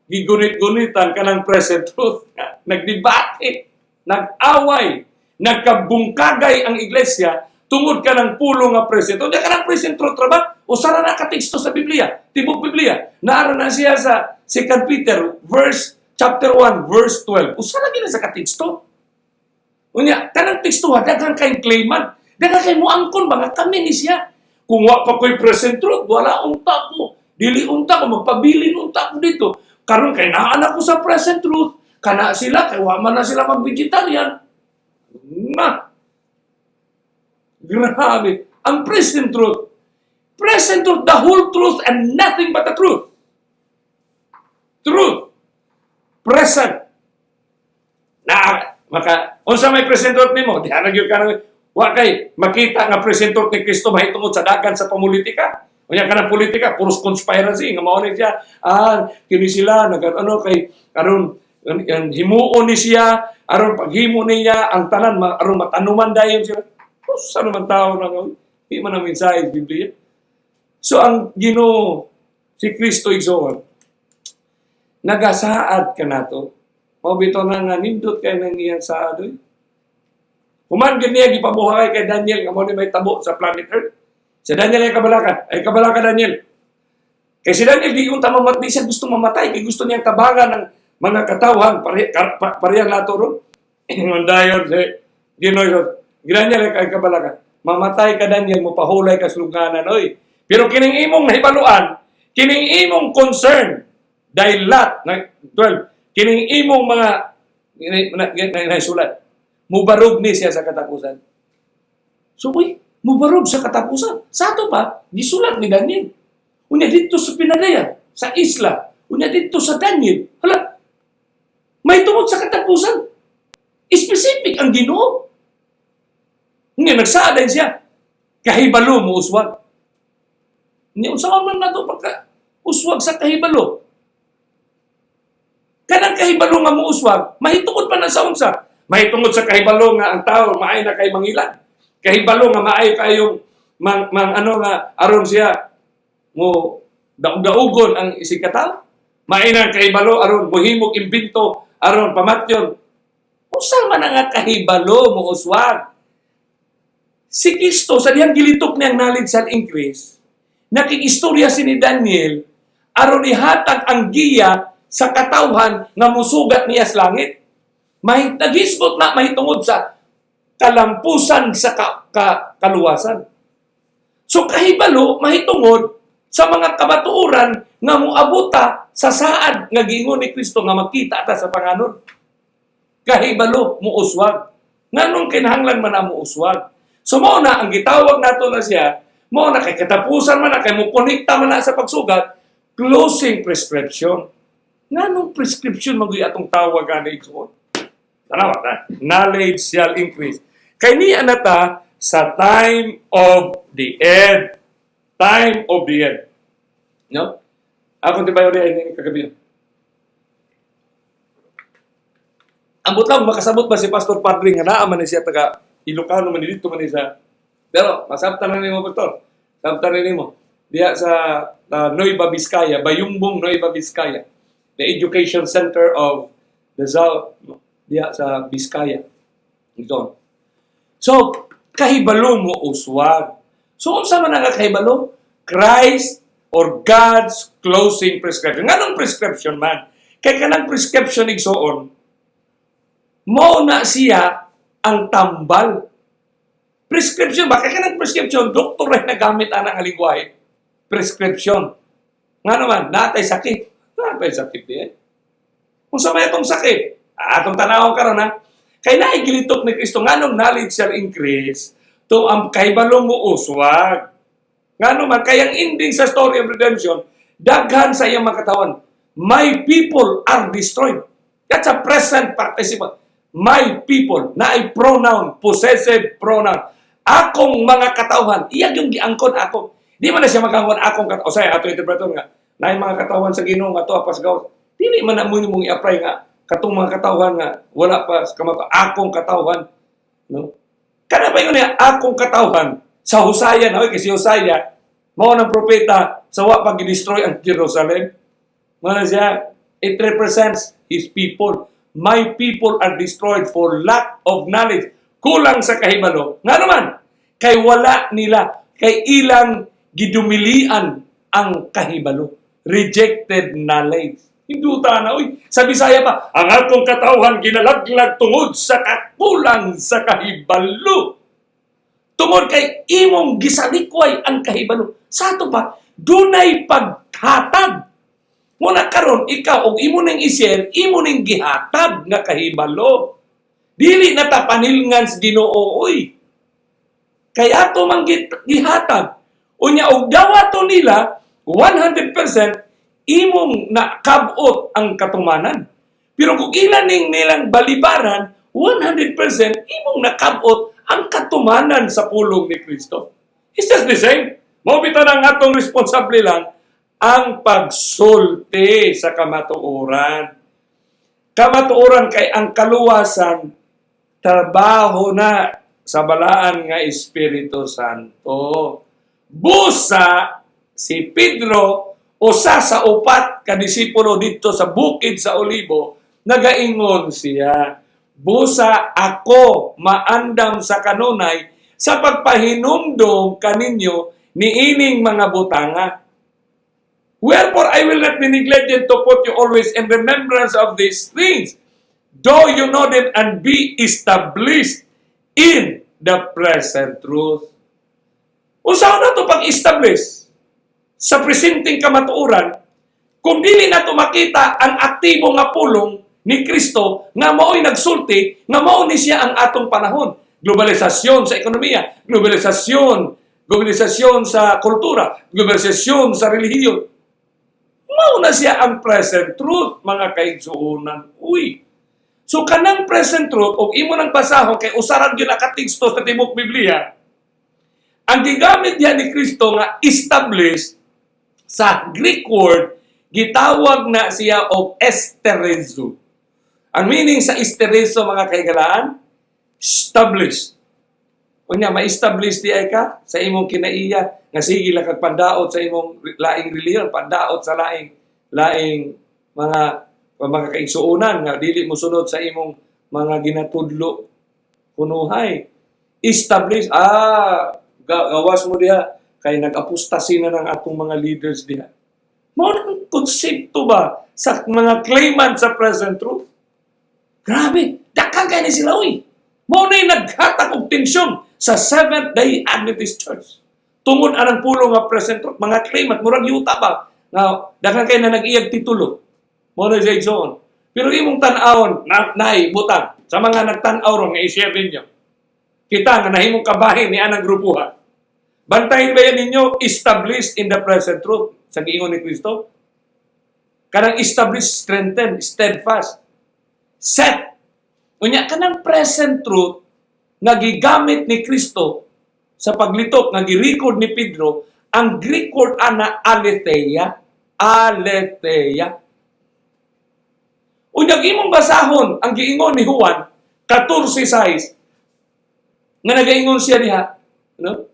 gigunit-gunitan kanang present truth. Nagdebate, nag-away, nagkabungkagay ang iglesia tungod kanang pulo nga present. O ka ng present truth ba? O sara na kateksto sa Biblia, tibok Biblia. Naara na siya sa 2 Peter, chapter 1, verse 12. O sara gina sa kateksto? Unya, kanang teksto, daghang kayong claimant. Daghang kayo mo angkon, mga kami ni siya. Kung wa pa ko'y present truth, wala unta ko. Dili unta ko, magpabilin unta ko dito. Karon kay naanak ko sa present truth, kana sila, kay wa man na sila mag-vegetarian. Grabe. Ang present truth, the whole truth and nothing but the truth. Truth. Present. Unsa may present truth nimo? Diha na gyud ka wa kay makita nga present truth ni Kristo mahitungod sa dagan sa pamulitika. Unya kanang politika puros conspiracy nga mao ni siya kini sila kay karon himuon ni siya aron paghimo niya ang tanan aron matanuman dayon siya. Sa naman tao na di man ang mensahe sa Biblia. So ang Ginoo si Kristo igsoon nagasaad ka nato. Mao bitaw na nindot kay nang iyang saadoy. Human gid niya gipabuhay kay Daniel nga mo ni may tabo sa planet Earth. Si Daniel ay kabalaka Daniel. Kaya si Daniel, di siya gusto mamatay, kaya gusto niyang tabangan ng mga katawhan, parehang naturo. Mandayon, Ginoy, Daniel ay kabalaka. Mamatay ka Daniel, mapahulay ka sa luganan, oy. Pero kining imong nahibaluan, kining imong concern, dahil lot, 12, kining imong mga naisulat, mubarog ni siya sa katapusan. So, mubarog sa katapusan. Sa ato pa, gisulat ni Daniel. Unya dito sa Pinadaya, sa isla. Unya dito sa Daniel. Hala, may tungod sa katapusan. Specific ang Ginoo. Unya nagsaaday siya. Kahibalo mo uswag. Unya usaon man nato pagka uswag sa kahibalo. Kanang kahibalo nga mo uswag, mahitungod pa na sa unsa. Mahitungod sa kahibalo nga ang tao maay na kay mangilan. Kahibalo nga maayo kayong aron siya mo daug-daugon ang isikataw. Mainang kahibalo aron mohimog imbento aron pamatyon. Usa man nga kahibalo mo uswag. Si Kristo sa dihang gilitok niyang knowledge shall increase. Nakiistorya si ni Daniel aron ihatag ang giya sa katawhan nga musugat niya sa langit. Naghisgot na mahitungod sa kalampusan sa kaluwasan. So kahibalo, mahitungod sa mga kabatuoran nga muabuta sa saad nga giingon ni Kristo nga makita ta sa panganon. Kahibalo, muuswag. Nganong kinahanglan man na muuswag. So mao na, ang gitawag nato na siya, mao na kay katapusan man na, kay mukonekta man na sa pagsugat, closing prescription. Nganong prescription magoy atong tawag ani igsoon? Tanawa na, knowledge shall increase. Kay niya nata sa time of the end. Time of the end. No? Ako di ba yun rin kagabi? Ambot lang, makasabot ba si Pastor Padre nga naaman na siya taga Ilocano man dito man siya. Pero, masabtan na nimo, Pastor. Sabtan na nimo. Diya sa Nueva Vizcaya, Bayumbong Nueva Vizcaya. The Education Center of the South, diya sa Vizcaya. Ito. So, kahibalo mo uswag. So, unsa man nga kahibalo? Christ or God's closing prescription. Nganong prescription man? Kay kanang prescription igsoon, mo na siya ang tambal. Prescription ba? Kaya kanang prescription, doktor ay nagamit ang lingwahe. Prescription. Nga naman, natay sakit. Natay sakit din. Kung sa may itong sakit, atong tanawang karon ha, kaya naigilitok ni Kristo, nga nung knowledge shall increase, to ang kahibalo mo uswag. Nga naman, kayang ending sa story of redemption, daghan sa iyang mga katawan. My people are destroyed. That's a present participle. My people, na ay pronoun, possessive pronoun. Akong mga katawhan, iyag yung giangkon ako. Di man na siya magangkon akong katawhan. O saya, ato interpretor nga, na yung mga katawhan sa Ginoo nga to apas gaw. Dili man na muna mong i-apply nga, katong mga katawhan nga, wala pa sa kamato, akong katawhan. No? Kana ba yun niya, akong katawhan, sa Hosea, na kasi Hosea, mao ng propeta, sa wa pag i-destroy ang Jerusalem. Mana siya, it represents his people. My people are destroyed for lack of knowledge. Kulang sa kahibalo. Nga naman, kay wala nila, kay ilang gidumilian ang kahibalo. Rejected knowledge. Hinduta na, sa Bisaya pa, ang akong katawhan ginalaglag tungod sa kakulang sa kahibalo. Tungod kay imong gisalikway ang kahibalo. Sa ato pa, dunay paghatag. Muna karon ikaw og imo ning i-share, imo ning gihatag nga kahibalo. Dili na ta panilngan sa Ginoo oy. Kay ato man gihatag. Unya og dawato nila 100% imong nakabot ang katumanan. Pero kung ilan ning nilang balibaran, 100% imong nakabot ang katumanan sa pulong ni Kristo. It's just the same. Mao bitaw ang atong responsable lang ang pagsulti sa kamatuoran. Kamatuoran kay ang kaluwasan, trabaho na sa balaan nga Espiritu Santo. Busa si Pedro, usa sa upat ka disipulo dito sa bukid sa Olibo, nagaingon siya, busa ako maandam sa kanunay sa pagpahinumdom kaninyo niining mga butanga. Wherefore I will not be neglected to put you always in remembrance of these things, though you know them and be established in the present truth. Usaw na ito pag-establish sa presenting kamatuoran, kung dili na ito makita ang aktibo nga pulong ni Kristo nga mao'y nagsulti, nga mao ni siya ang atong panahon. Globalisasyon sa ekonomiya, globalisasyon sa kultura, globalisasyon sa relihiyon. Mao na siya ang present truth, mga kaigsuunan. Uy! So kanang present truth, o imo nang basahon, kay usaran yun nakatiksto sa Tibok Biblia, ang gigamit niya ni Kristo nga established sa Greek word, gitawag na siya og esterezo. Ang meaning sa esterezo, mga kaigalaan, establish. Unya, ma-establish di ay ka sa imong kinaiya, nga sige lang kag pandaot sa imong laing reliyon, pandaot sa laing mga kaigsuunan, nga dili mo sunod sa imong mga ginatudlo kunuhay. Establish, gawas mo diha, kay nag-apostasi na ng atong mga leaders diha. Mao ang konsepto ba sa mga claimant sa present truth? Grabe, dakang kaya ni sila, uy. Mao na'y naghatak og tensyon sa Seventh-day Adventist Church. Tungod anang pulong nga present truth, mga claimant, murag yuta ba, na dakang kaya na nag-iyag titulo. Mao na siya igsoon. Pero imong tan-awon, naay, butang, sa mga nagtan-aw ron, nga i-share ninyo. Kita nga nahimong kabahin ni anang grupuhan. Bantayin ba yan ninyo, established in the present truth sa giingon ni Kristo? Kanang established, strengthen, steadfast, set. Unya, kanang present truth nga gigamit ni Kristo sa paglitok, nga gi-record ni Pedro, ang Greek word ana aletheia. Aletheia. Unya, imong basahon ang giingon ni Juan 14:6 nga nagaingon siya diha, no?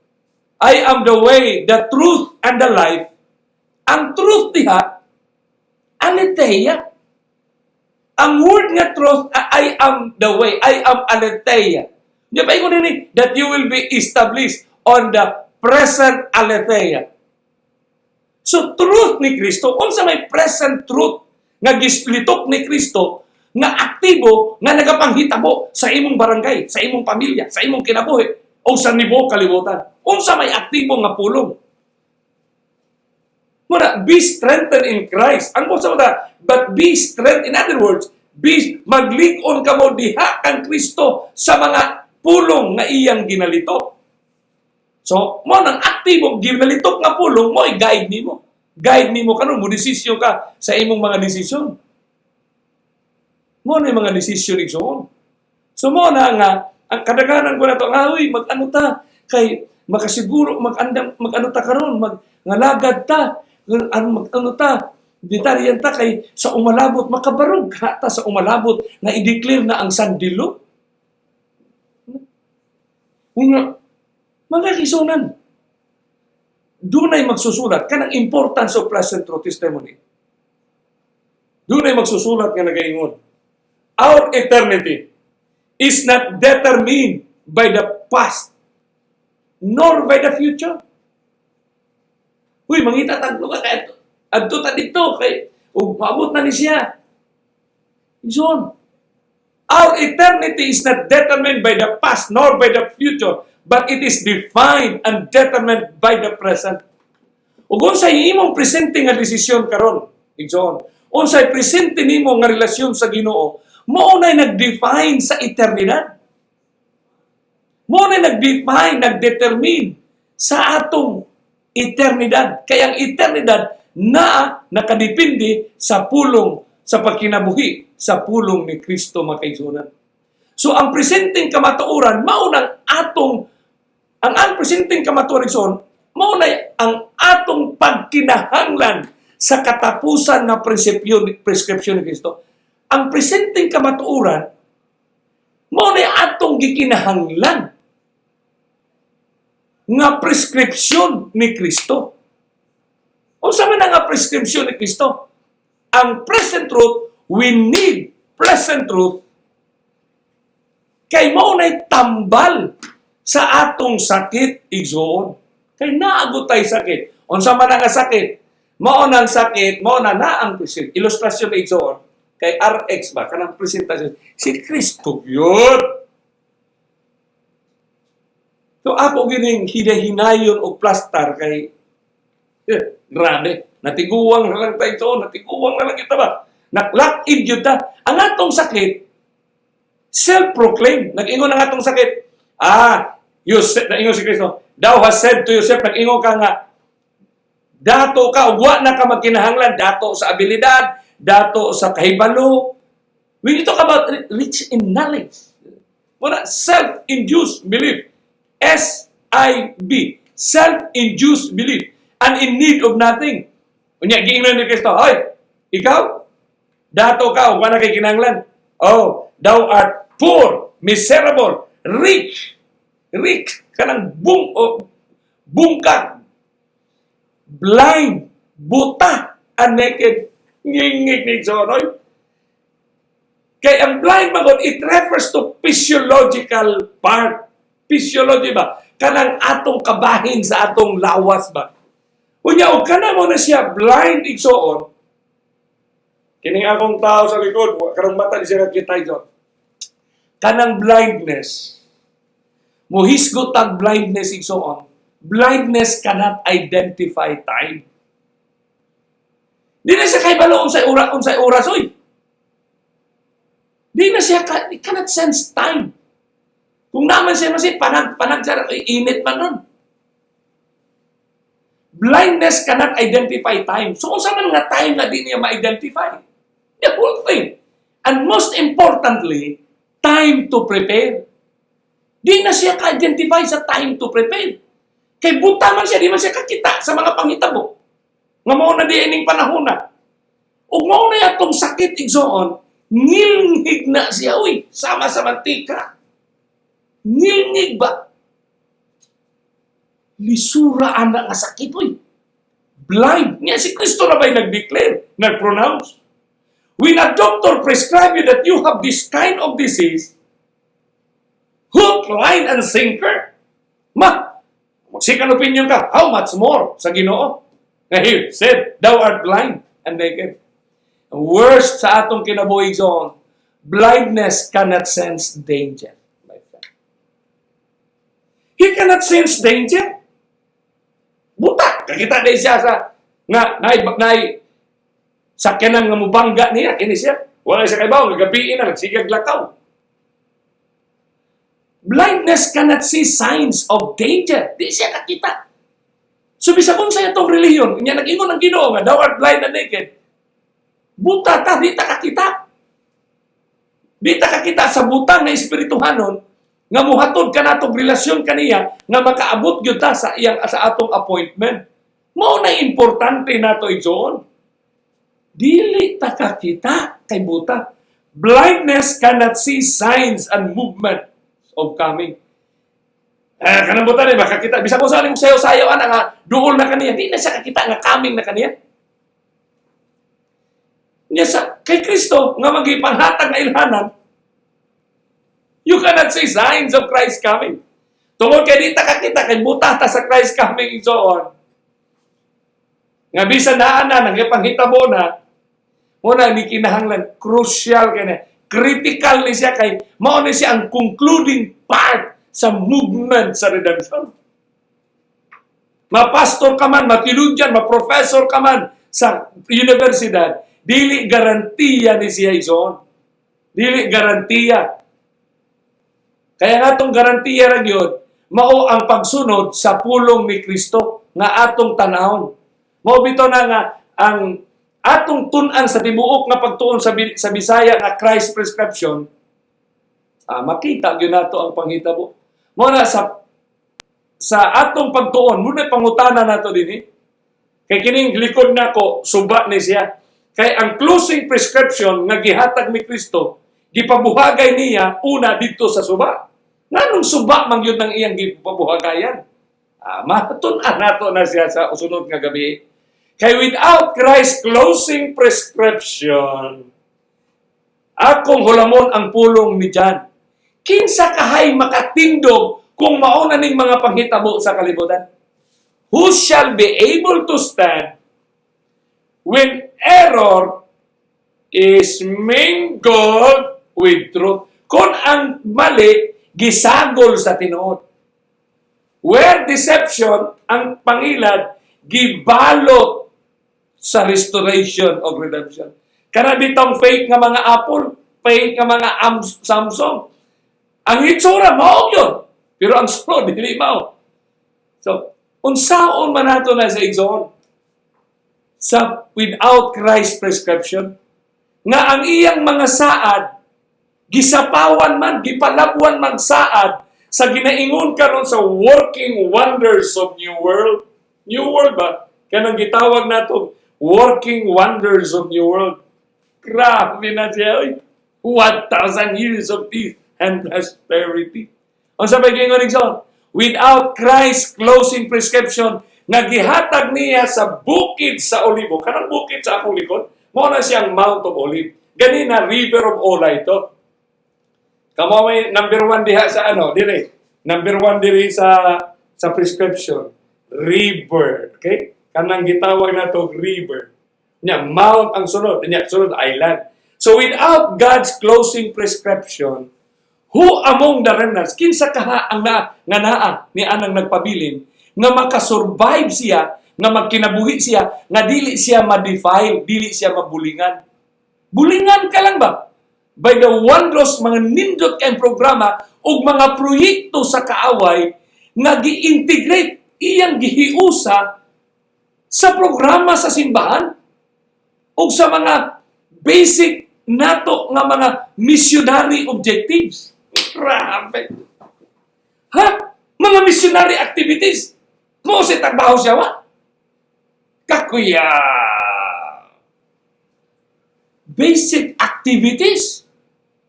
I am the way, the truth, and the life. Ang truth diha, aletheia. Ang word nga truth, I am the way, I am aletheia. Di ba ingon nini? That you will be established on the present aletheia. So, truth ni Kristo, kung sa may present truth, nga gisplitok ni Kristo, nga aktibo, nga nagapanghitabo sa imong barangay, sa imong pamilya, sa imong kinabuhi, o sa nibo kalibutan. Unsa may aktibo nga pulong. Muna, be strengthened in Christ. Ang sa mata, but be strengthened. In other words, maglig-on ka mo diha kang Kristo sa mga pulong nga iyang ginalito. So, mo nang aktibo, ginalitok nga pulong, mo i-guide nimo. Guide nimo karon, mo desisyon ka sa imong mga desisyon. Mo na yung mga desisyon igsoon. So, mo na nga, ang kadaganan ko na ito, mag-ano ta, kay makasiguro, mag-ano ta karon, ngalagad ta, mag-ano ta, bitariyan ta, kay sa umalabot, makabarog ka ta sa umalabot, na i-declare na ang sandilo. Mga kisunan, dunay magsusulat, kanang importance of present truth testimony. Dunay magsusulat nga nagaingon. Our eternity is not determined by the past, nor by the future. Uy, mangita taglo ka kay adto ta dito kay ug maabot na ni siya. Ison. Our eternity is not determined by the past nor by the future, but it is defined and determined by the present. Ug unsay imong presente nga desisyon karon, ison. Unsay presente nimo nga relasyon sa Ginoo, mo na nag-define sa eternidad. Mo na nag-define, nag-determine sa atong eternidad. Kaya ang eternidad na nakadepende sa pulong, sa pagkinabuhi, sa pulong ni Kristo, mga kaigsunan. So, ang presenteng kamatuoran, maunang ang presenteng kamatuoran, maunay ang atong pagkinahanglan sa katapusan na prescription ni Kristo. Ang presenteng kamatuoran, maunay atong gikinahanglan nga prescription ni Kristo. O sa man nga prescription ni Kristo? Ang present truth, we need present truth kay maunay tambal sa atong sakit igsoon. Kay naagot tay sakit. Unsa man nga sakit? Mao nang sakit, mao na ang present. Ilustrasyon na igsoon. Kay RX ba kanang presentasyon. Si Kristo yun. So ako gining hinahinayon og plastar kay grabe. Natiguwang na lang tayo ito. Natiguwang na lang kita ba? Naklak-in yun ta. Ang atong sakit, self-proclaim. Nag-ingon ang atong sakit. Nag-ingon si Kristo. Thou has said to yourself, nag-ingon ka nga, dato ka, ugwa na ka magkinahanglan, dato sa abilidad, dato sa kahibalo. We need to talk about rich in knowledge. Muna, self-induced belief. S-I-B. Self-induced belief. And in need of nothing. Unya, giingnan ni Kristo, hoy, ikaw, dato ka, ugwa na kay kinahanglan. Oh, thou art poor, miserable, rich, kanang bungkag, blind, buta, and naked. Ngingig sa onoy. Kaya ang blind magod, it refers to physiological part. Physiology ba? Kanang atong kabahin sa atong lawas ba? Unya, o kana mo na siya blind igsoon. Kining akong tao sa likod, karong mata di siya nakita igsoon. Kanang blindness, muhisgot ang blindness igsoon. Blindness cannot identify time. Di na siya kay balo unsay oras oy. Di na siya cannot sense time. Kung naman siya masih panag siya init man nun. Blindness cannot identify time. So unsa man nga time nga di niya ma-identify? The whole thing. And most importantly, time to prepare. Di na siya ka-identify sa time to prepare. Kay buta man siya, di man siya kakita sa mga panghitabo. Nga mao na di ining panahon na. Ug mao na yatong sakit igsoon, ngilngig na siya, uy, sama sa mantika. Ngilngig ba? Lisura anak nga sakit, uy. Blind. Nga si Kristo na ba'y nag-declare, nag-pronounce. When a doctor prescribe you that you have this kind of disease, hook, line, and sinker, second opinion ka, how much more sa Ginoo? He said, thou art blind and naked. Ang worst sa atong kinabuhi zone, blindness cannot sense danger. My friend. He cannot sense danger. Buta, kakita din siya sa sakyanan nga mubangga niya, kini siya. Wala siya kay bawo, nagabiin na, nagsigag lakaw. Blindness cannot see signs of danger. Di siya kakita. So, bisag kung sa itong reliyon, niya nag-ingon ng Ginoo nga, thou art blind and naked. Buta ta, di ta kakita. Di ta kakita sa butang na espirituhanon, nga muhatod ka na itong relasyon kaniya, nga makaabot yun ta sa atong appointment. Mao na importante na ito igsoon. Dili ta kakita kay buta. Blindness cannot see signs and movement of coming. Kanang buta rin, makakita. Bisa ko sa aling sayo-sayo, nga, duol na kaniya. Di na siya kakita nga coming na kaniya. Kay Kristo, nga magipanghatag na ilhanan, you cannot see signs of Christ coming. Tungod kay di ta kakita, kay buta ta sa Christ coming and so on. Nga bisa na nagpanghitabo na, muna ni kinahanglan, crucial kanya, critical ni siya kay, mao ni siya ang concluding part sa movement sa redemption. Ma-pastor ka man, ma-theologian, ma-professor ka man sa universidad, dili garantiya ni siya ison. Dili garantiya. Kaya nga itong garantiya rin yun, mao ang pagsunod sa pulong ni Kristo nga atong tanahon. Mao bito na nga ang atong tun-an sa tibuok nga pagtuon sa Bisaya nga Christ prescription, makita gyud nato ang panghitabo. Mo na sa atong pagtuon, muna pangutana nato dinhi. Kay kining likod nako suba ni siya. Kay ang closing prescription nga gihatag ni Kristo, gipabuhagay niya una dito sa suba. Nganong suba man gyud nang iyang gipabuhagayan? Matun-an nato na siya sa usunod nga gabi. Kay without Christ's closing prescription, akong hulamon ang pulong ni John. Kinsa kahay makatindog kung mauna ning mga panghitabo sa kalibutan? who shall be able to stand when error is mingled with truth. Kung ang mali, gisagol sa tinuod. Where deception, ang pangilad, gibalot sa restoration of redemption. Kana bitong fake nga mga Apple, fake nga mga Samsung. Ang itsura, mao yun. Pero ang sunod, hindi mao. So, unsaon man nato na sa igsoon? Sa without Christ prescription, nga ang iyang mga saad, gisapawan man, gipalabuan man saad, sa ginaingon karon sa working wonders of New World. New World ba? Kanang gitawag nato working wonders of New World. Grabe na siya. 1,000 years of peace and prosperity. Ang sabay gingon igsoon, without Christ closing prescription, nga gihatag niya sa bukid sa Olivo. Kanang bukid sa akong likod, mao na siyang Mount of Olive. Gani na River of Ola ito. Kamo may number 1 diha sa dire. Number 1 diri sa prescription. River. Okay? Kanang gitawag na to river. Nya mount ang sunod. Nya sunod island. So without God's closing prescription, who among the remnants, kinsa kaha ang nga naa ni anang nagpabilin, nga makasurvive siya, nga magkinabuhi siya, nga dili siya ma-defile, dili siya mabulingan. Bulingan ka lang ba? By the wondrous mga nindot kayong programa o mga proyekto sa kaaway nga gi-integrate iyang gihiusa sa programa sa simbahan o sa mga basic nato nga mga missionary objectives. Grabe. Ha? Mga missionary activities. Mo si tagbaho siya wa? Kakuya. Basic activities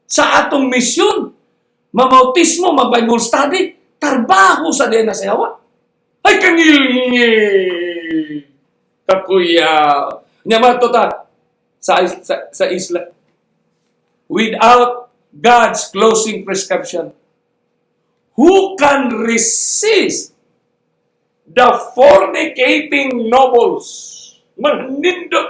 sa atong misyon. Mamautismo, mag-Bible study, tarbaho sa din na sayawa. Ay, kangil! Kakuya. Nyamato ta sa isla. Without God's closing prescription, who can resist the fornicating nobles? Mga nindot,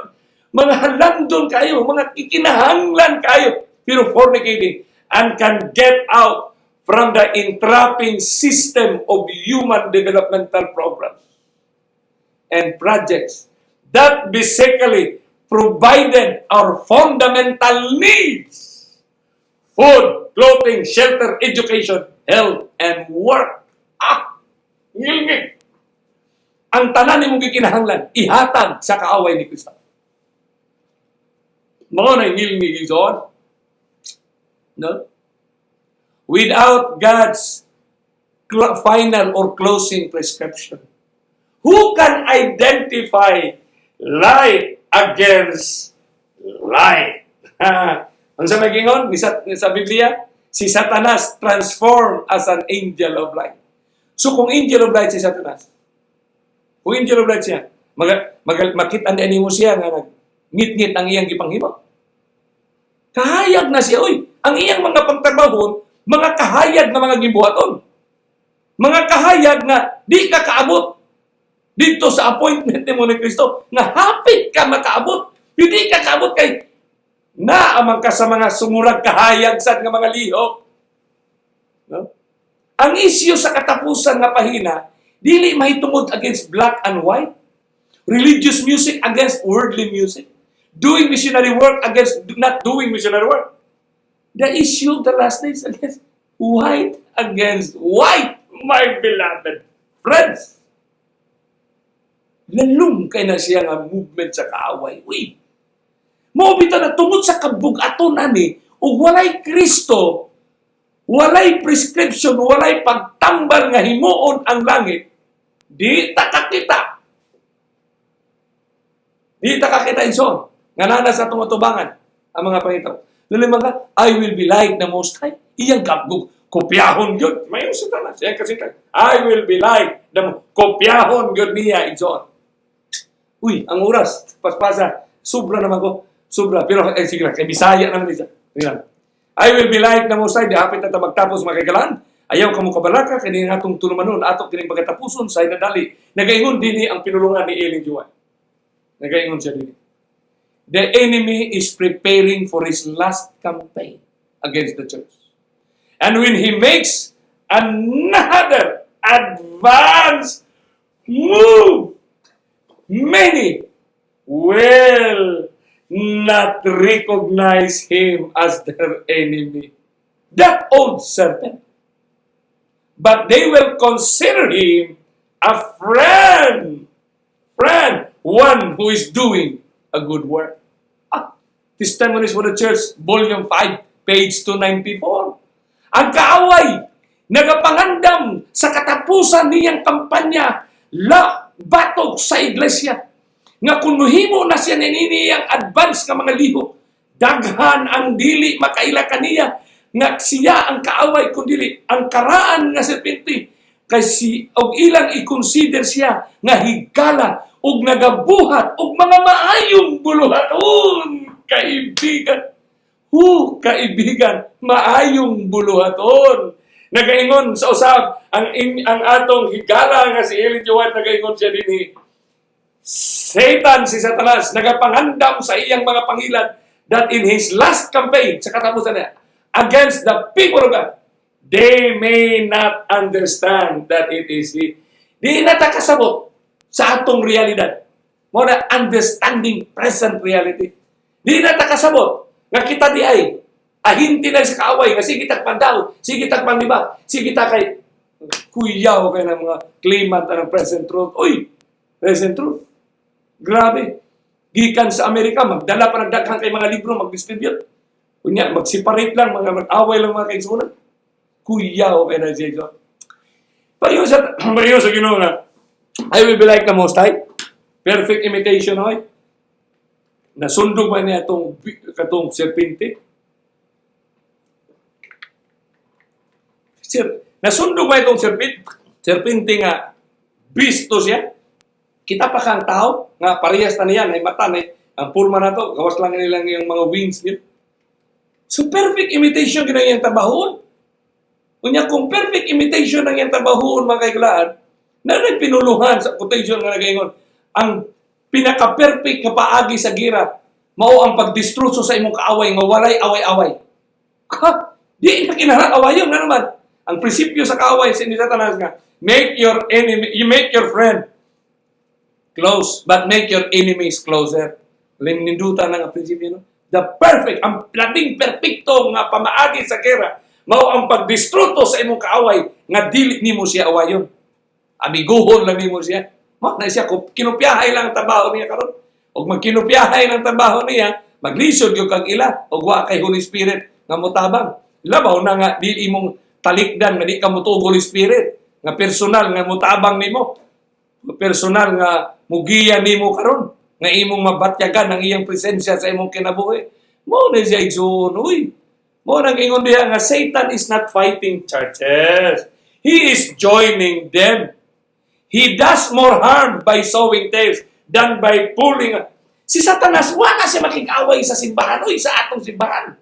mga halandon kayo, mga kikinahanglan kayo, pero fornicating, and can get out from the entrapping system of human developmental programs and projects that basically provided our fundamental needs: food, clothing, shelter, education, health, and work. Ngilngig. Ang tanan ni mong gikinahanglan, ihatag sa kaaway ni Kristo. Mao na ngilngig igsoon. No? Without God's final or closing prescription, who can identify light against light? Ang sa magingon, sa Biblia, si Satanas transformed as an angel of light. So kung angel of light si Satanas, kung angel of light siya, makita ni mo siya nga ngit-ngit ang iyang gipanghimo. Kahayag na siya, ang iyang mga pagtrabaho, mga kahayag na mga gibuhaton. Mga kahayag na di ka kaabot dito sa appointment mo ni Kristo, na hapit ka makaabot. Hindi ka kaabot kay naamang ka sa mga sumurag kahayag sa mga lihok. No? Ang isyu sa katapusan nga pahina, dili mahitungod against black and white, religious music against worldly music, doing missionary work against not doing missionary work. The issue of the last days against white against white, my beloved friends. Lalong kay na siya nga movement sa kaaway. Mao bitaw na tungod sa kabug-aton ani ug walay Kristo, walay prescription, walay pagtambal nga himuon ang langit, di ta kakita. Di ta kakita inson nga nana sa tumutubangan ang mga pangitaw. Nulimang ka, I will be like the Most High. Iyang kabug, kopyahon yun. Mayroon sa tanas. Iyang kasintag. I will be like the kopyahon yun niya inson. Ang oras, paspasa, sobra naman ko. Sobra. Pero, sige lang, kay Bisaya naman isa. I will be like the Most High. Di hapit na magtapos makagalan. Ayaw kamo kabalaka kini atong tulumanon ato kining pagkatapuson sa inadali. Nagaingon dinhi ang pinulungan ni Ellen G. White. Nagaingon siya dinhi. The enemy is preparing for his last campaign against the church. And when he makes another advance move, many will not recognize him as their enemy. That old serpent. But they will consider him a friend. Friend, one who is doing a good work. Testimonies for the Church, Volume 5, page 294. Ang kaaway, nagapangandam sa katapusan niyang kampanya, batog sa iglesia. Nga kunuhimo na siya niniyang advance nga mga liho. Daghan ang dili makaila kaniya. Nga siya ang kaaway kundili ang karaan nga serpente. Kasi og ilang i-consider siya nga higala og nagabuhat og mga maayong buluhaton. Kaibigan. Kaibigan, maayong buluhaton. Nagaingon sa usab ang atong higala nga si Ellen G. White, nagaingon siya dinhi. Satan, si Satanas, nagapangandam sa iyang mga pangilan that in his last campaign, sa katapusan niya, against the people of God, they may not understand that it is he. Di na kasabot sa atong realidad. Mo na understanding present reality. Di na kasabot nga kita di ay ahinti na sa kaaway nga sige tagpandaw, sige tagpanliba, sige ta kay kuyaw kay ng mga claimant ng present truth. Uy, present truth. Grabe. Gikan sa Amerika, magdala pa ng daghang kay mga libro, mag-distribute. Kunya, mag-separate lang, mag-away lang mga kaigsunan. Kuyaw kay na siya. Payo sa Ginoo na, I will be like the Most High. Perfect imitation, hoy. Nasundog man niya katong serpente. Nasundog man itong serpente nga bisto siya. Kita pa kang tao nga parehas na niya, ay mata na ang purma na to, gawas lang nilang yung mga wings niya. So perfect imitation ng iyang trabahoon. Kunya kung perfect imitation ng iyang trabahoon, mga kaigulaan, na nagpinuluhan sa quotation nga nagaingon, ang pinaka-perfect nga paagi sa gira, mao ang pagdistruso sa imong kaaway nga walay away-away. Di na kinahang-awayon na naman. Ang prinsipyo sa kaaway sa Satanas nga, make your enemy, you make your friend close, but make your enemies closer. Linindutan na nga prinsipyo, no? The perfect, ang labing perfecto nga pamaagi sa gera, mao ang pagdistruto sa imong kaaway nga dili nimo siya awayon. Amiguhon lang nimo siya. Mao na siya kinupyahay lang ang trabaho niya karon. Og magkinupyahay ng trabaho niya, maglisod yung kag ila og wa kay Holy Spirit nga motabang. Labaw na nga dili imong talikdan nga di ka motuog Holy Spirit nga personal nga motabang nimo. Personal nga mugiya nimo karon nga imong mabatyagan ang iyang presensya sa imong kinabuhi. Mao na siya igsoon, uy. Mao nang ingon diha nga Satan is not fighting churches. He is joining them. He does more harm by sowing tares than by pulling. Si Satanas, wala siya makikaway sa simbahan, uy, sa atong simbahan.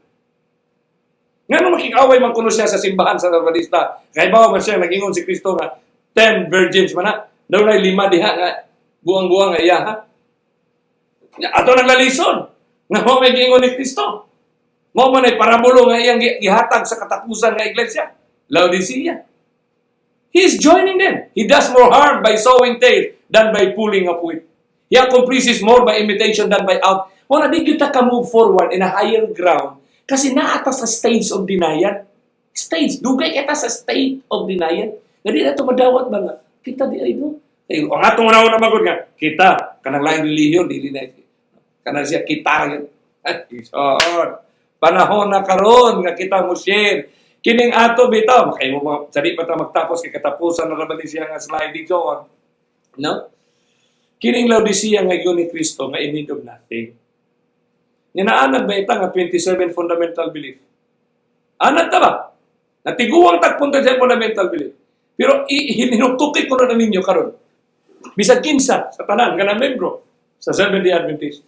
Nga nung makikaway man kuno siya sa simbahan sa Adventista, kay bawa man siya, nag-ingon si Kristo nga, 10 virgins man na, daw na 5 diha nga, buang-buang nga iya, ha? Ato nang lalison, nga mo may gingon ni Kristo. Mo man ay parabulo nga iyang gihatag sa katapusan nga iglesia, Laodicea. He is joining them. He does more harm by sowing tares than by pulling up wheat. He accomplishes more by imitation than by out. Wala di kita ka move forward in a higher ground kasi naata sa stage of denial. Stage. Dugay kita sa state of denial. Nga di na ito madawat ba nga? Kita di ay no? Ang atong una magod nga, kita, kanang laing religion, dili na kanang siya, kita yun. Panahon na karon nga kita mo share. Kining ato bitaw, kay mo sadi pa ta magtapos kay katapusan na Laodicea nga sliding so on. No? Kining Laodicea nga ni Kristo nga in need of nothing. Ninaanad ba ita nga 27 fundamental belief? Anad ta ba? Natiguang tagpunta sa fundamental belief. Pero hinutukik ko na ninyo karon. Bisag kinsa sa tanan nga na membro sa Seventh-day Adventist.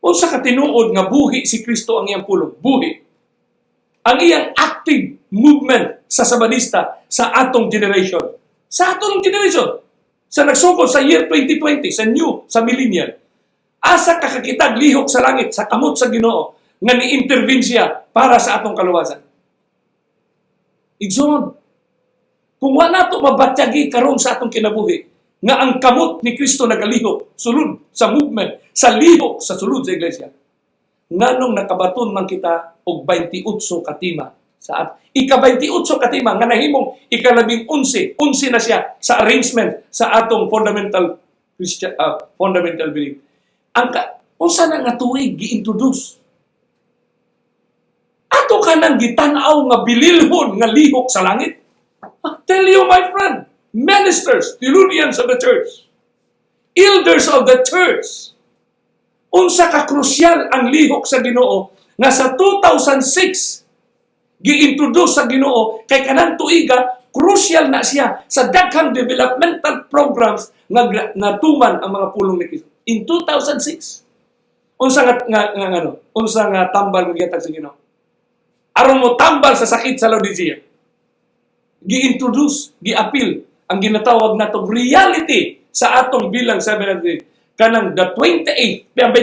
Unsa ka tinuod nga buhi si Kristo ang iyang pulong? Buhi. Ang iyang active movement sa Sabadista sa atong generation. Sa atong generation. Sa nagsugod sa year 2020, sa new, sa millennial. Asa kakakitag lihok sa langit, sa kamot sa Ginoo, nga ni-intervene siya para sa atong kaluwasan. Igsoon, kung wala to mabatyagi karon sa atong kinabuhi, nga ang kamot ni Kristo nagalihok, sulod sa movement, sa lihok, sa sulod sa iglesia. Nganong nakabaton man kita og 28 katima sa ika-28 katima nga nahimong ika-11, 11 na siya sa arrangement sa atong fundamental Christian fundamental belief. Ang unsa na nga tuig gi-introduce? Ato ka nang gitanaw nga bililhon nga lihok sa langit. I tell you, my friend, ministers, theologians of the church, elders of the church, unsa ka krusyal ang lihok sa Ginoo nga sa 2006 gi-introduce sa Ginoo kay kanang tuiga crucial na siya sa daghang developmental programs nga natuman ang mga pulong ni Kristo. In 2006, unsa nga tambal nga gihatag sa Ginoo? Aron mo tambal sa sakit sa Laodicea. Gi-introduce, gi-appeal ang ginatawag natong reality sa atong bilang 700. Kanang the 28 nga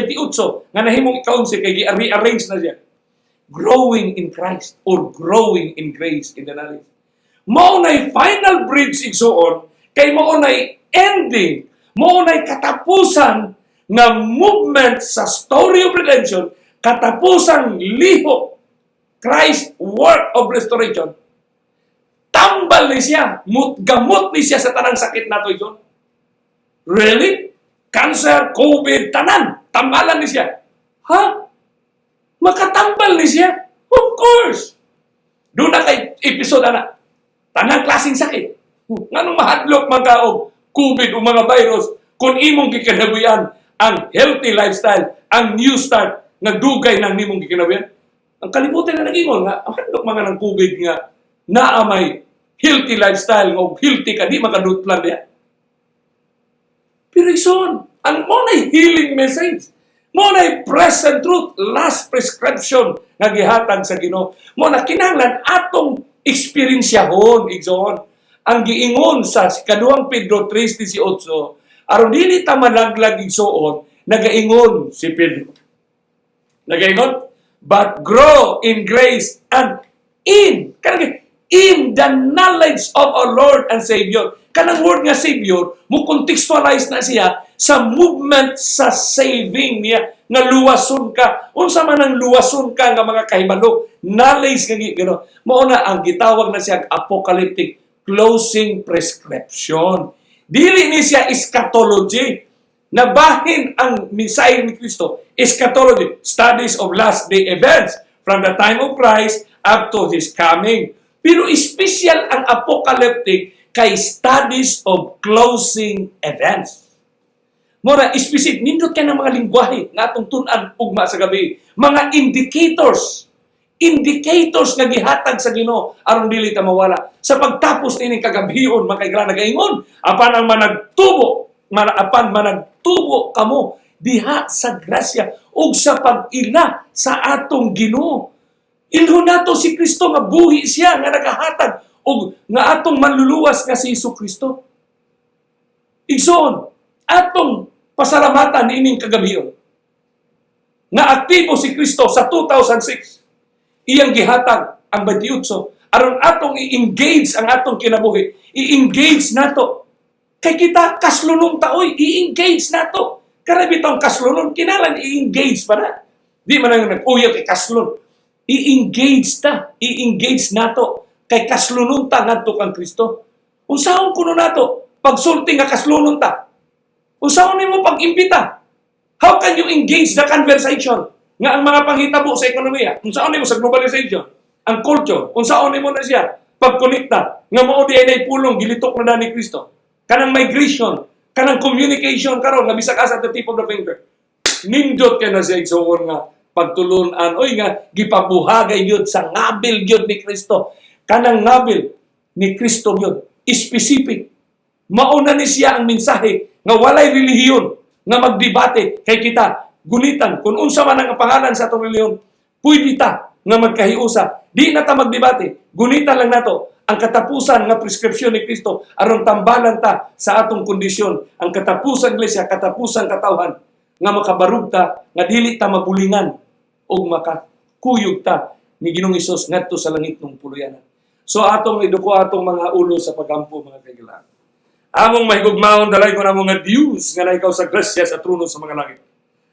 nahimong ikaunsi kay gi-rearrange na siya. Growing in Christ or growing in grace in the knowledge. Mao nay final bridge igsoon kay mao nay ending, mao nay katapusan nga movement sa story of redemption, katapusan lihok Christ work of restoration. Tambal ni siya, gamot ni siya sa tanang sakit nato igsoon. Really? Cancer, COVID, tanan. Tambalan ni siya. Ha? Makatambal ni siya? Of course. Doon na kay episode na. Tanang klaseng sakit. Nganong mahadlok magkaog COVID o mga virus kung imong gikinabuyan ang healthy lifestyle, ang new start, nagdugay ng imong gikinabuyan. Ang kalibutan na nag-ingon nga, mahadlok mga ng COVID nga naamay healthy lifestyle o healthy ka, di makadutlan niya. Pero ison, ang mo na healing message, mo na present truth, last prescription nga gihatag sa Ginoo. Mo na kinahanglan atong eksperensyahon, igsoon. Ang giingon sa ikaduhang Pedro 3:18, aron dili ta malaglag igsoon, nagaingon si Pedro. Nagaingon, but grow in grace and in the knowledge of our Lord and Savior. Kanang word nga Savior, mo contextualize na siya sa movement sa saving niya, nga luwason ka. Unsa man ang luwason ka nga mga kahibalo, knowledge nga gino. Mao na ang gitawag na siya apocalyptic closing prescription. Dili ni siya eschatology. Nabahin ang mensahe ni Kristo. Eschatology, studies of last day events from the time of Christ up to His coming. Pero special ang apocalyptic kay studies of closing events. Mora, specific, nindot ka ng mga lingwahe nga atong tunan ugma sa gabi. Mga indicators. Indicators nga gihatag sa Ginoo aron dili ta mawala. Sa pagtapos nining kagabion, makaigra nagaingon, apan ang managtubo kamo diha sa grasya ug sa pag-ila sa atong Ginoo. Ilho nato si Kristo nga buhi siya nga nagahatag o nga atong manluluwas nga si Jesu-Kristo. Igsoon, atong pasalamatan niining kagabion nga aktibo si Kristo sa 2006. Iyang gihatag ang 28 aron atong i-engage ang atong kinabuhi. I-engage nato. Kay kita kaslunong taoy, i-engage nato. Karabi tong kaslunong kinalan i-engage pa na. Di man nang nag-uya kay kaslun. I-engage ta, i-engage nato kay kaslunong ta ngadto kang Kristo. Unsaon kuno nato pagsulti nga kaslunong ta? Unsaon nimo pag-imbita? How can you engage the conversation nga ang mga panghitabo sa ekonomiya? Unsaon nimo sa globalization? Ang culture, unsaon nimo na siya pagkonekta nga mao di ay pulong gilitok na ni Kristo. Kanang migration, kanang communication karon nga bisag asa the tip of the finger. Nindot kay na siya igsoon nga pagtulunan oy nga gipabuhagay gyud sa ngabil gyud ni Kristo. Kanang ngabil ni Kristo gyud specific. Mauna ni siya ang mensahe nga walay relihiyon nga magdebate kay kita gunitan kung unsa man ang pangalan sa atong relihiyon. Pwede ta nga magkahiusa. Di na ta magdebate. Gunitan lang nato ang katapusan nga prescription ni Kristo aron tambalan ta sa atong kondisyon. Ang katapusan iglesia, katapusan katawhan nga makabarug ta, nga dili ta mabulingan o makakuyog ta ni Ginoong Hesus ngadto sa langit ng puluyanan. So atong iduko atong mga ulo sa pagampo mga kaibigan. Among mahigugmaon dalay ko na mga Dios nga naikaw sa grasya sa trono sa mga langit.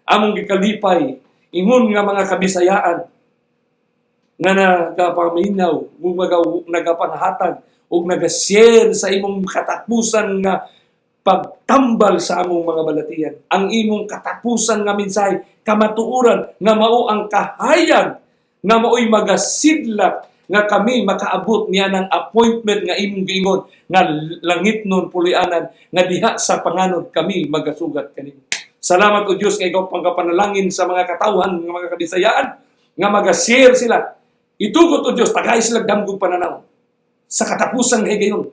Among gikalipay ingon nga mga kabisayaan nga nagapaminaw, nagapanhatag o nagashare sa imong katapusan nga pagtambal sa among mga balatian. Ang imong katapusan nga mensahe, kamatuoran nga mao ang kahayag nga mao'y magasidlak nga kami makaabot niya ng appointment nga imong giingon nga langit nun pulianan nga diha sa panganod kami magasugat kanimo. Salamat o Diyos nga ikaw pangkapanalangin sa mga katawhan nga mga kabisayaan nga mag-share sila. Itugot o Diyos tagay sila damgong pananaw sa katapusan nga higayon.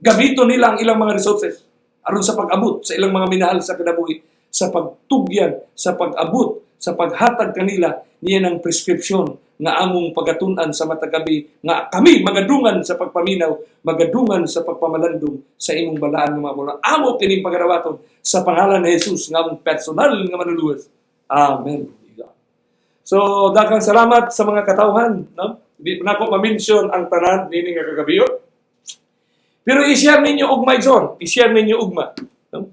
Gamito nila ang ilang mga resources aron sa pag-abot sa ilang mga minahal sa kinabuhi, sa pagtugyan, sa pag-abot, sa paghatag kanila niya ng prescription nga among pagatunan sa matagabi nga kami magadungan sa pagpaminaw, magadungan sa pagpamalandong sa imong balaan nga mga bulan. Amo kining pagarawaton sa pangalan ni Jesus nga among personal nga manuluwas. Amen. So, daghang salamat sa mga katawhan. No? Di na ko ma-mention ang tanan nini nga kagabiyo. Pero i-share ninyo ugma igsoon. I-share ninyo ugma. No?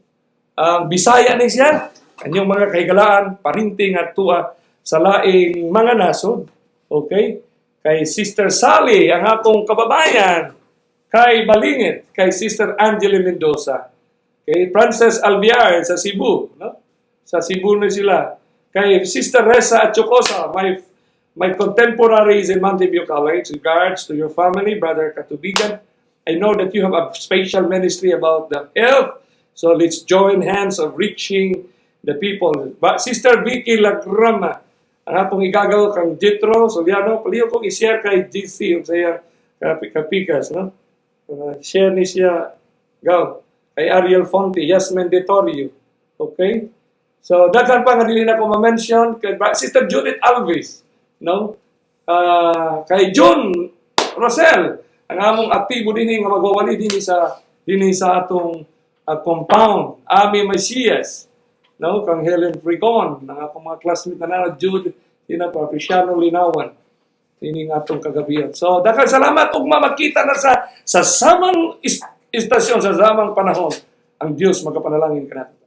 Ang Bisaya ni siya, kanyang mga kahigalaan, parinting at tua sa laing mga nasod. Okay? Kay Sister Sally, ang akong kababayan. Kay Balingit, kay Sister Angela Mendoza. Kay Frances Alviar sa Cebu. No? Sa Cebu na sila. Kay Sister Reza Atchocosa, my contemporaries in Mountain College. Regards to your family, Brother Katubigan. I know that you have a special ministry about the health. So let's join hands of reaching the people. But Sister Vicky Lagrama, ang atong igagaw kang Jethro Soliano, paliyo kong i-share kay GC, yung saya kapikas, no? Share ni siya, go. Kay Ariel Fonte, Yasmin Detorio. Okay? So, daghan pa nga dili na ko ma-mention kay Sister Judith Alves, no? Kay John Rosel, ang among aktibo dinhi nga magwawali dinhi sa atong compound, Ami Mesias, no? Kang Helen Frigon, ang akong mga classmate na Jude, sina Patriciano Linawan, dinhi nga atong kagabihan. So, daghan salamat ug makita na sa samang istasyon, sa samang panahon, ang Dios magapanalangin kanato.